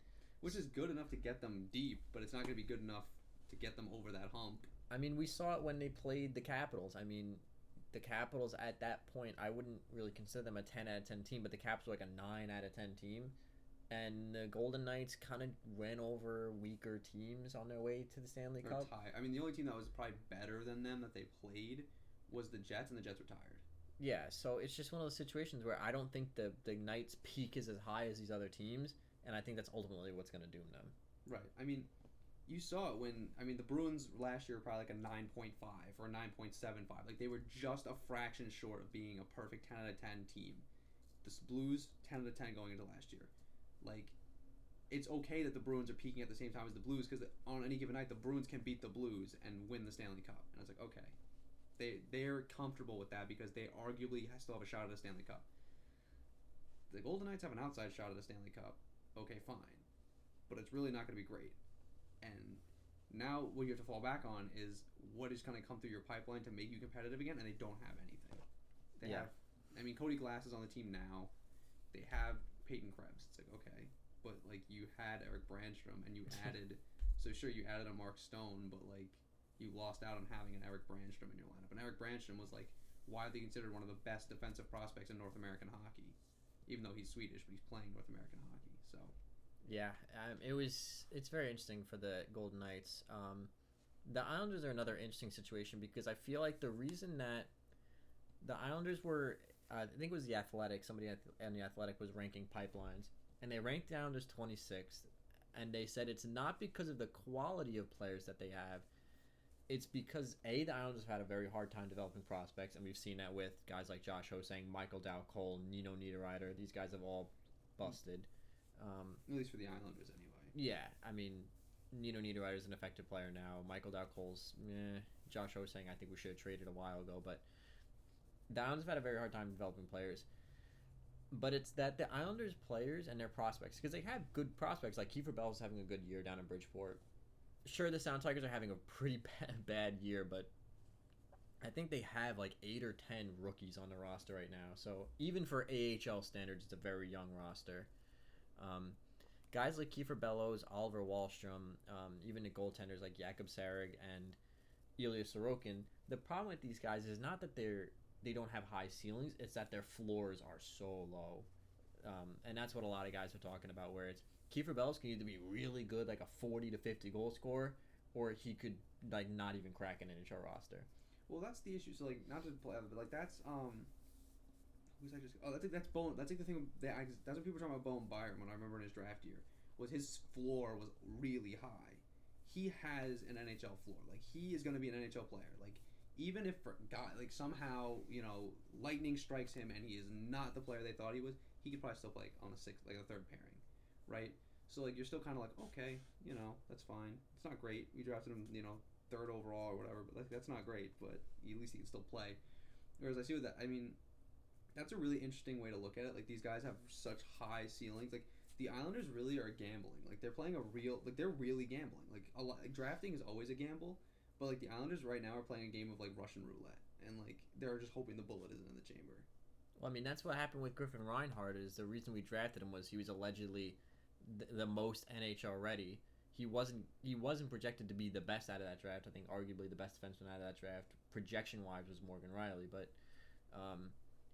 Which is good enough to get them deep, but it's not going to be good enough to get them over that hump. I mean, we saw it when they played the Capitals. I mean, the Capitals at that point, I wouldn't really consider them a 10 out of 10 team, but the Caps were a 9 out of 10 team. And the Golden Knights kind of ran over weaker teams on their way to the Stanley Cup. I mean, the only team that was probably better than them that they played was the Jets, and the Jets were tired. Yeah, so it's just one of those situations where I don't think the Knights' peak is as high as these other teams, and I think that's ultimately what's going to doom them. Right. I mean, you saw it the Bruins last year were probably a 9.5 or 9.75. They were just a fraction short of being a perfect 10 out of 10 team. The Blues, 10 out of 10 going into last year. It's okay that the Bruins are peaking at the same time as the Blues because on any given night, the Bruins can beat the Blues and win the Stanley Cup. And I was like, okay. They're comfortable with that because they arguably still have a shot at the Stanley Cup. The Golden Knights have an outside shot at the Stanley Cup. Okay, fine. But it's really not going to be great. And now what you have to fall back on is what is going to come through your pipeline to make you competitive again, and they don't have anything. They have, Cody Glass is on the team now. They have Peyton Krebs. It's okay. But, you had Eric Brandstrom, and you added... So, sure, you added a Mark Stone, but, you lost out on having an Eric Brandstrom in your lineup. And Eric Brandstrom was widely considered one of the best defensive prospects in North American hockey, even though he's Swedish, but he's playing North American hockey. So yeah, it's very interesting for the Golden Knights. The Islanders are another interesting situation because I feel like the reason that the Islanders were I think it was the Athletic. Somebody on the Athletic was ranking pipelines, and they ranked the Islanders 26th, and they said it's not because of the quality of players that they have. It's because the Islanders have had a very hard time developing prospects, and we've seen that with guys like Josh Hosang, Michael Dow Cole, Nino Niederreiter. These guys have all busted. At least for the Islanders, anyway. Yeah, I mean, Nino Niederreiter is an effective player now. Michael Dow Cole's, Josh Hosang, I think we should have traded a while ago, but the Islanders have had a very hard time developing players. But it's that the Islanders players and their prospects, because they have good prospects, like Kiefer Bell's having a good year down in Bridgeport. Sure, the Sound Tigers are having a pretty bad year, but I think they have like 8 or 10 rookies on the roster right now. So even for AHL standards, it's a very young roster. Guys like Kiefer Bellows, Oliver Wahlstrom, even the goaltenders like Jakub Sarag and Ilya Sorokin. The problem with these guys is not that they don't have high ceilings; it's that their floors are so low, and that's what a lot of guys are talking about. Where it's Kiefer Bellows can either be really good, like a 40 to 50 goal scorer, or he could like not even crack an NHL roster. Well, that's the issue. So like, not to play, but like that's who's I just? Oh, that's Bowen. That's like the thing. That's what people were talking about Bowen Byram when I remember in his draft year. Was his floor was really high. He has an NHL floor. Like he is going to be an NHL player. Like even if for guy like somehow lightning strikes him and he is not the player they thought he was, he could probably still play on a sixth, like a third pairing, right? So like you're still kind of like okay, that's fine. It's not great. We drafted him, third overall or whatever, but like that's not great. But at least he can still play. Whereas I see with that, I mean, that's a really interesting way to look at it. Like these guys have such high ceilings. Like the Islanders really are gambling. Like they're playing they're really gambling. Like drafting is always a gamble, but like the Islanders right now are playing a game of like Russian roulette, and like they're just hoping the bullet isn't in the chamber. Well, I mean that's what happened with Griffin Reinhart. Is the reason we drafted him was he was allegedly the most NHL ready. He wasn't projected to be the best out of that draft. I think arguably the best defenseman out of that draft, projection wise, was Morgan Riley, but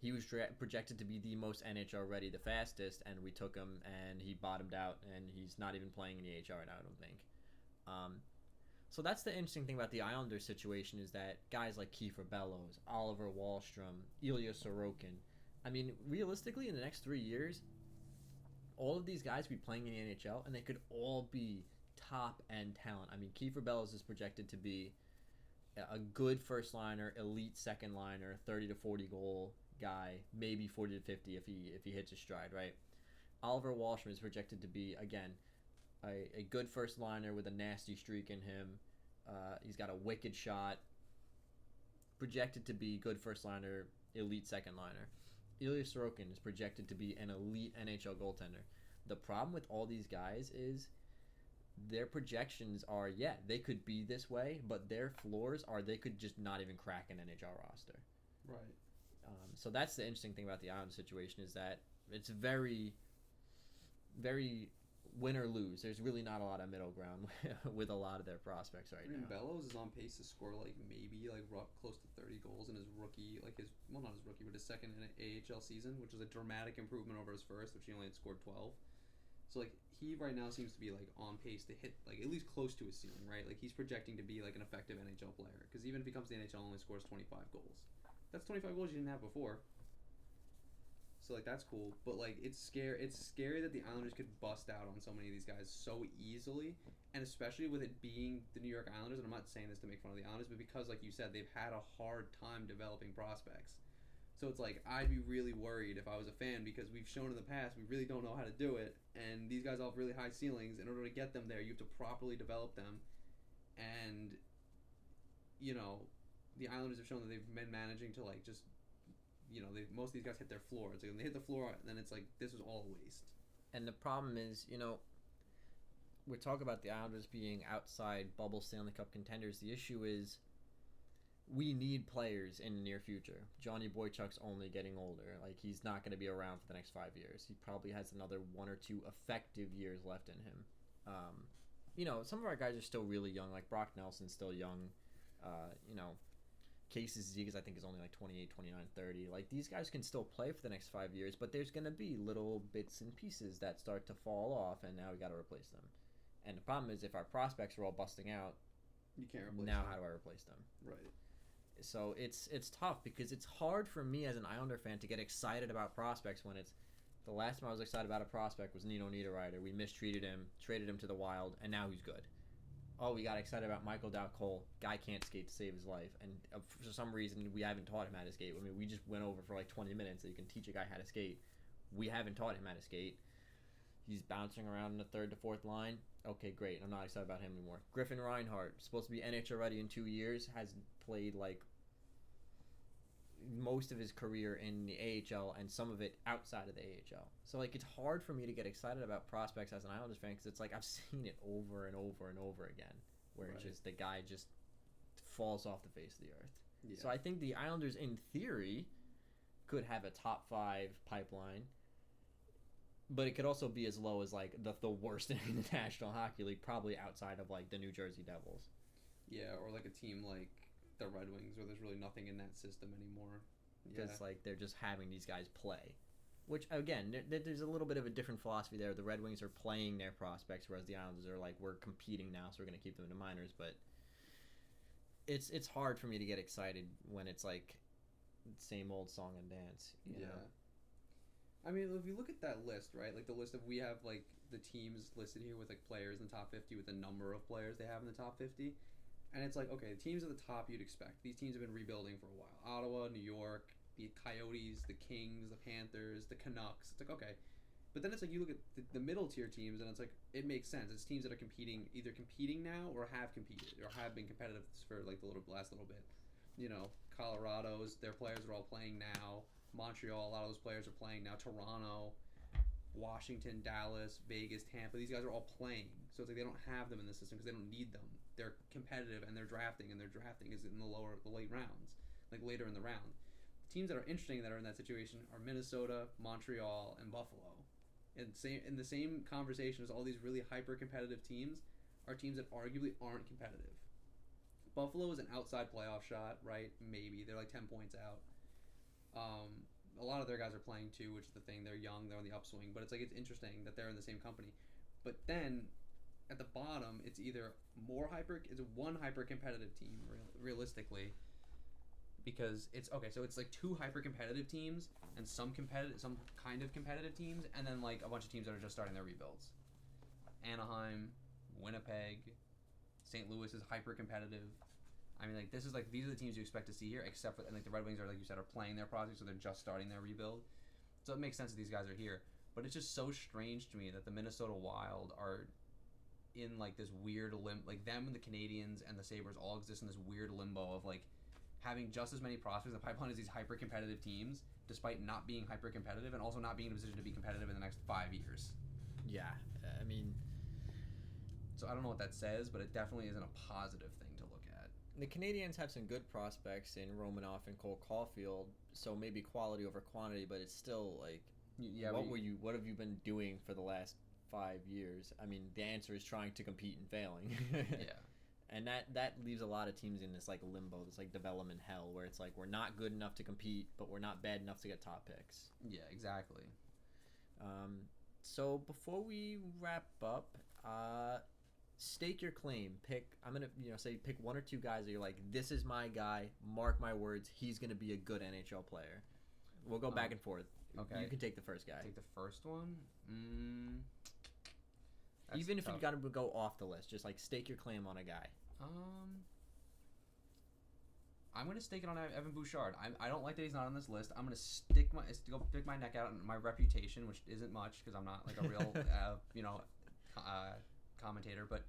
he was projected to be the most NHL ready, the fastest, and we took him, and he bottomed out, and he's not even playing in the AHL right now, I don't think. So that's the interesting thing about the Islanders situation is that guys like Kiefer Bellows, Oliver Wahlstrom, Ilya Sorokin, I mean, realistically, in the next 3 years, all of these guys will be playing in the NHL, and they could all be top-end talent. I mean, Kiefer Bellows is projected to be a good first liner, elite second liner, 30 to 40 goal guy, maybe 40 to 50 if he hits his stride, right? Oliver Wahlstrom is projected to be again a good first liner with a nasty streak in him. He's got a wicked shot. Projected to be good first liner, elite second liner. Ilya Sorokin is projected to be an elite NHL goaltender. The problem with all these guys is their projections are, they could be this way, but their floors are they could just not even crack an NHL roster. Right. So that's the interesting thing about the Islanders situation is that it's very, very win or lose. There's really not a lot of middle ground with a lot of their prospects right now. Bellows is on pace to score maybe close to 30 goals in his rookie, not his rookie, but his second AHL season, which is a dramatic improvement over his first, which he only had scored 12. So he right now seems to be on pace to hit at least close to his ceiling, right? Like he's projecting to be an effective NHL player because even if he comes to the NHL, only scores 25 goals. That's 25 goals you didn't have before. So that's cool, but it's scary that the Islanders could bust out on so many of these guys so easily, and especially with it being the New York Islanders. And I'm not saying this to make fun of the Islanders, but because like you said, they've had a hard time developing prospects. So it's I'd be really worried if I was a fan because we've shown in the past we really don't know how to do it, and these guys all have really high ceilings. In order to get them there, you have to properly develop them, and the Islanders have shown that they've been managing to most of these guys hit their floor. It's when they hit the floor, then it's this was all a waste. And the problem is, we're talking about the Islanders being outside bubble Stanley Cup contenders. The issue is we need players in the near future. Johnny Boychuk's only getting older. He's not going to be around for the next 5 years. He probably has another 1 or 2 effective years left in him. Some of our guys are still really young. Like Brock Nelson's still young. Casey Zigas, I think, is only 28, 29, 30. These guys can still play for the next 5 years, but there's going to be little bits and pieces that start to fall off, and now we got to replace them. And the problem is if our prospects are all busting out, you can't replace now them. How do I replace them? Right. So it's tough because it's hard for me as an Islander fan to get excited about prospects when it's the last time I was excited about a prospect was Nino Niederreiter. We mistreated him, traded him to the Wild, and now he's good. Oh, we got excited about Michael Dowd Cole. Guy can't skate to save his life, and for some reason we haven't taught him how to skate. I mean, we just went over for like 20 minutes that you can teach a guy how to skate. We haven't taught him how to skate. He's bouncing around in the third to fourth line. Okay, great. I'm not excited about him anymore. Griffin Reinhart, supposed to be NHL ready in 2 years, has played like most of his career in the AHL and some of it outside of the AHL. So like it's hard for me to get excited about prospects as an Islanders fan because it's like I've seen it over and over and over again where it's just the guy just falls off the face of the earth. Yeah. So I think the Islanders in theory could have a top 5 pipeline, but it could also be as low as like the worst in the National Hockey League, probably outside of like the New Jersey Devils. Yeah, or like a team like the Red Wings where there's really nothing in that system anymore. Because like they're just having these guys play, which again there's a little bit of a different philosophy there. The Red Wings are playing their prospects, whereas the Islanders are like, we're competing now, so we're going to keep them in the minors. But it's hard for me to get excited when it's like same old song and dance. You know? I mean, if you look at that list, right? Like the list of we have like the teams listed here with like players in the top 50 with the number of players they have in the top 50. And it's like, okay, the teams at the top you'd expect. These teams have been rebuilding for a while. Ottawa, New York, the Coyotes, the Kings, the Panthers, the Canucks. It's like, okay. But then it's like you look at the middle tier teams and it's like, it makes sense. It's teams that are either competing now or have competed or have been competitive for like the last little bit. You know, Colorado's, their players are all playing now. Montreal, a lot of those players are playing now. Toronto, Washington, Dallas, Vegas, Tampa. These guys are all playing. So it's like they don't have them in the system because they don't need them. They're competitive and they're drafting, and their drafting is in the late rounds, like later in the round. The teams that are interesting that are in that situation are Minnesota, Montreal, and Buffalo. And in the same conversation as all these really hyper-competitive teams are teams that arguably aren't competitive. Buffalo is an outside playoff shot, right? Maybe. They're like 10 points out. A lot of their guys are playing too, which is the thing. They're young, they're on the upswing, but it's like it's interesting that they're in the same company. But then at the bottom, it's either one hyper competitive team realistically, because it's okay. So it's like 2 hyper competitive teams and some kind of competitive teams, and then like a bunch of teams that are just starting their rebuilds. Anaheim, Winnipeg, St. Louis is hyper competitive. I mean, like these are the teams you expect to see here, except for, and like the Red Wings are, like you said, are playing their project, so they're just starting their rebuild. So it makes sense that these guys are here. But it's just so strange to me that the Minnesota Wild are in like this weird like them and the Canadians and the Sabres all exist in this weird limbo of like having just as many prospects in the pipeline as these hyper competitive teams, despite not being hyper competitive and also not being in a position to be competitive in the next 5 years. Yeah, I mean, so I don't know what that says, but it definitely isn't a positive thing to look at. The Canadians have some good prospects in Romanoff and Cole Caulfield, so maybe quality over quantity, but it's still like, what have you been doing for the last 5 years? I mean, the answer is trying to compete and failing. Yeah. And that leaves a lot of teams in this like limbo, this like development hell, where it's like we're not good enough to compete, but we're not bad enough to get top picks. Yeah, exactly. So before we wrap up, stake your claim. I'm gonna pick 1 or 2 guys that you're like, this is my guy. Mark my words, he's gonna be a good NHL player. We'll go back and forth. Okay. You can take the first guy. Take the first one. Even if you got to go off the list, just like stake your claim on a guy. I'm gonna stake it on Evan Bouchard. I don't like that he's not on this list. I'm gonna stick my neck out on my reputation, which isn't much because I'm not like a real commentator. But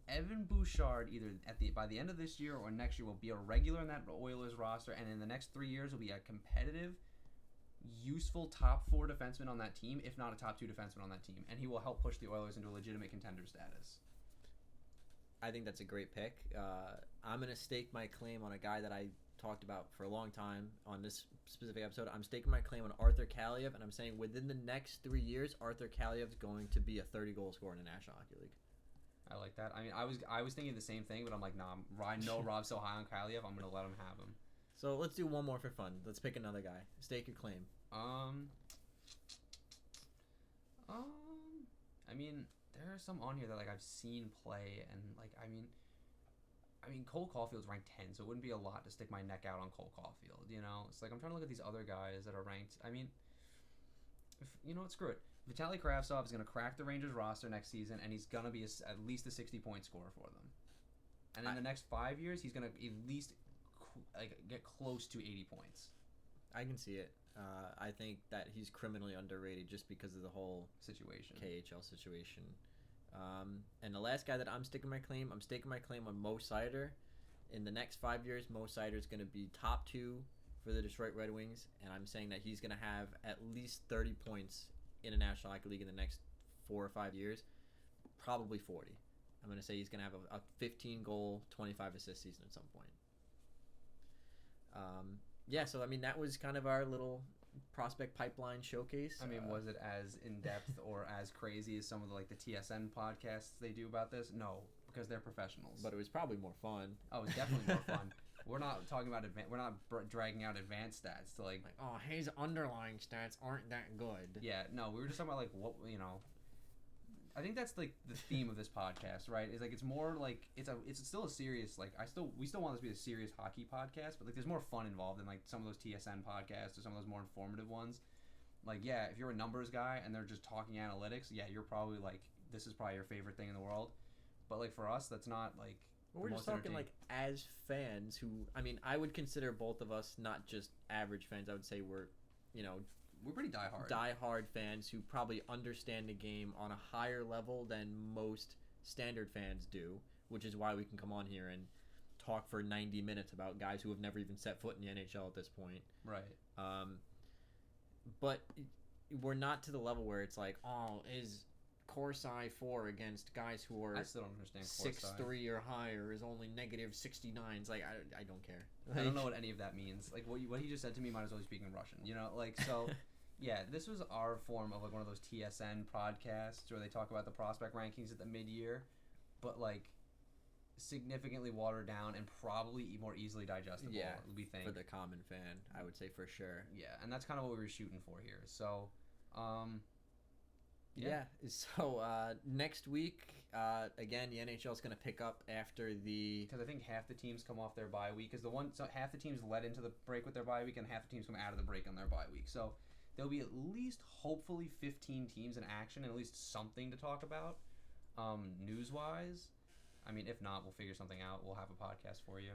Evan Bouchard, either by the end of this year or next year, will be a regular in that Oilers roster, and in the next 3 years will be a competitive, useful top 4 defenseman on that team, if not a top 2 defenseman on that team, and he will help push the Oilers into a legitimate contender status. I think that's a great pick. I'm going to stake my claim on a guy that I talked about for a long time on this specific episode. I'm staking my claim on Arthur Kaliev, and I'm saying within the next 3 years, Arthur Kaliev's going to be a 30-goal scorer in the National Hockey League. I like that. I mean, I was thinking the same thing, but I'm like, nah, I know Rob's so high on Kaliev, I'm going to let him have him. So let's do one more for fun. Let's pick another guy. Stake your claim. I mean, there are some on here that like I've seen play, and like I mean, I mean, Cole Caulfield's ranked 10, so it wouldn't be a lot to stick my neck out on Cole Caulfield, you know? It's like I'm trying to look at these other guys that are ranked. I mean, you know what? Screw it. Vitaly Kravtsov is going to crack the Rangers roster next season, and he's going to be at least a 60-point scorer for them. And in the next 5 years, he's going to at least get close to 80 points. I can see it. I think that he's criminally underrated just because of the whole Situation. KHL situation. And the last guy that I'm staking my claim on Mo Seider. In the next 5 years, Mo Seider is going to be top 2 for the Detroit Red Wings, and I'm saying that he's going to have at least 30 points in the National Hockey League in the next 4 or 5 years, probably 40. I'm going to say he's going to have a 15-goal, 25-assist season at some point. Yeah, so I mean that was kind of our little prospect pipeline showcase. I mean, was it as in depth or as crazy as some of the TSN podcasts they do about this? No, because they're professionals. But it was probably more fun. Oh, it was definitely more fun. We're not talking about we're not dragging out advanced stats to like oh, his underlying stats aren't that good. Yeah, no, we were just talking about what I think that's the theme of this podcast, right? Is it's more like it's still a serious we still want this to be a serious hockey podcast, but there's more fun involved in some of those TSN podcasts or some of those more informative ones. Yeah, if you're a numbers guy and they're just talking analytics, yeah, you're probably this is probably your favorite thing in the world. But for us, that's not we're just talking as fans who I would consider both of us not just average fans. I would say we're pretty diehard. Diehard fans who probably understand the game on a higher level than most standard fans do, which is why we can come on here and talk for 90 minutes about guys who have never even set foot in the NHL at this point. Right. But we're not to the level where it's is Corsi 4 against guys who are I still don't understand 6'3" or higher is only negative 69s. I don't care. I don't know what any of that means. What he just said to me might as well be speaking Russian. So. Yeah, this was our form of one of those TSN podcasts where they talk about the prospect rankings at the mid-year, but significantly watered down and probably more easily digestible. Yeah, we think for the common fan, I would say for sure. Yeah, and that's kind of what we were shooting for here. So, yeah. So next week, again, the NHL is going to pick up after because I think half the teams come off their bye week. So half the teams led into the break with their bye week, and half the teams come out of the break on their bye week. So. There'll be at least, hopefully, 15 teams in action and at least something to talk about, news-wise. If not, we'll figure something out. We'll have a podcast for you.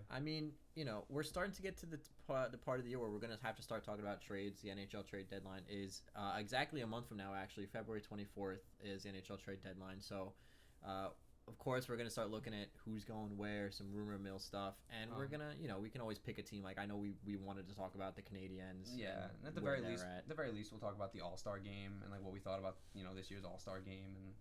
We're starting to get to the part of the year where we're going to have to start talking about trades. The NHL trade deadline is exactly a month from now, actually. February 24th is the NHL trade deadline. So, of course, we're going to start looking at who's going where, some rumor mill stuff. And we're going to, we can always pick a team. I know we wanted to talk about the Canadiens. Yeah, and at the very least, we'll talk about the All-Star game and what we thought about, this year's All-Star game and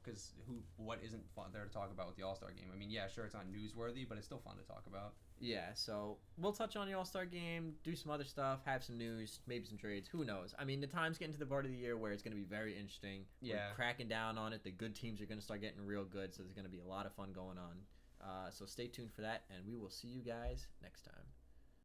because what isn't fun there to talk about with the All-Star game? Yeah, sure, it's not newsworthy, but it's still fun to talk about. Yeah, so we'll touch on the All-Star game, do some other stuff, have some news, maybe some trades. Who knows? The time's getting to the part of the year where it's going to be very interesting. Yeah. We're cracking down on it. The good teams are going to start getting real good, so there's going to be a lot of fun going on. So stay tuned for that, and we will see you guys next time.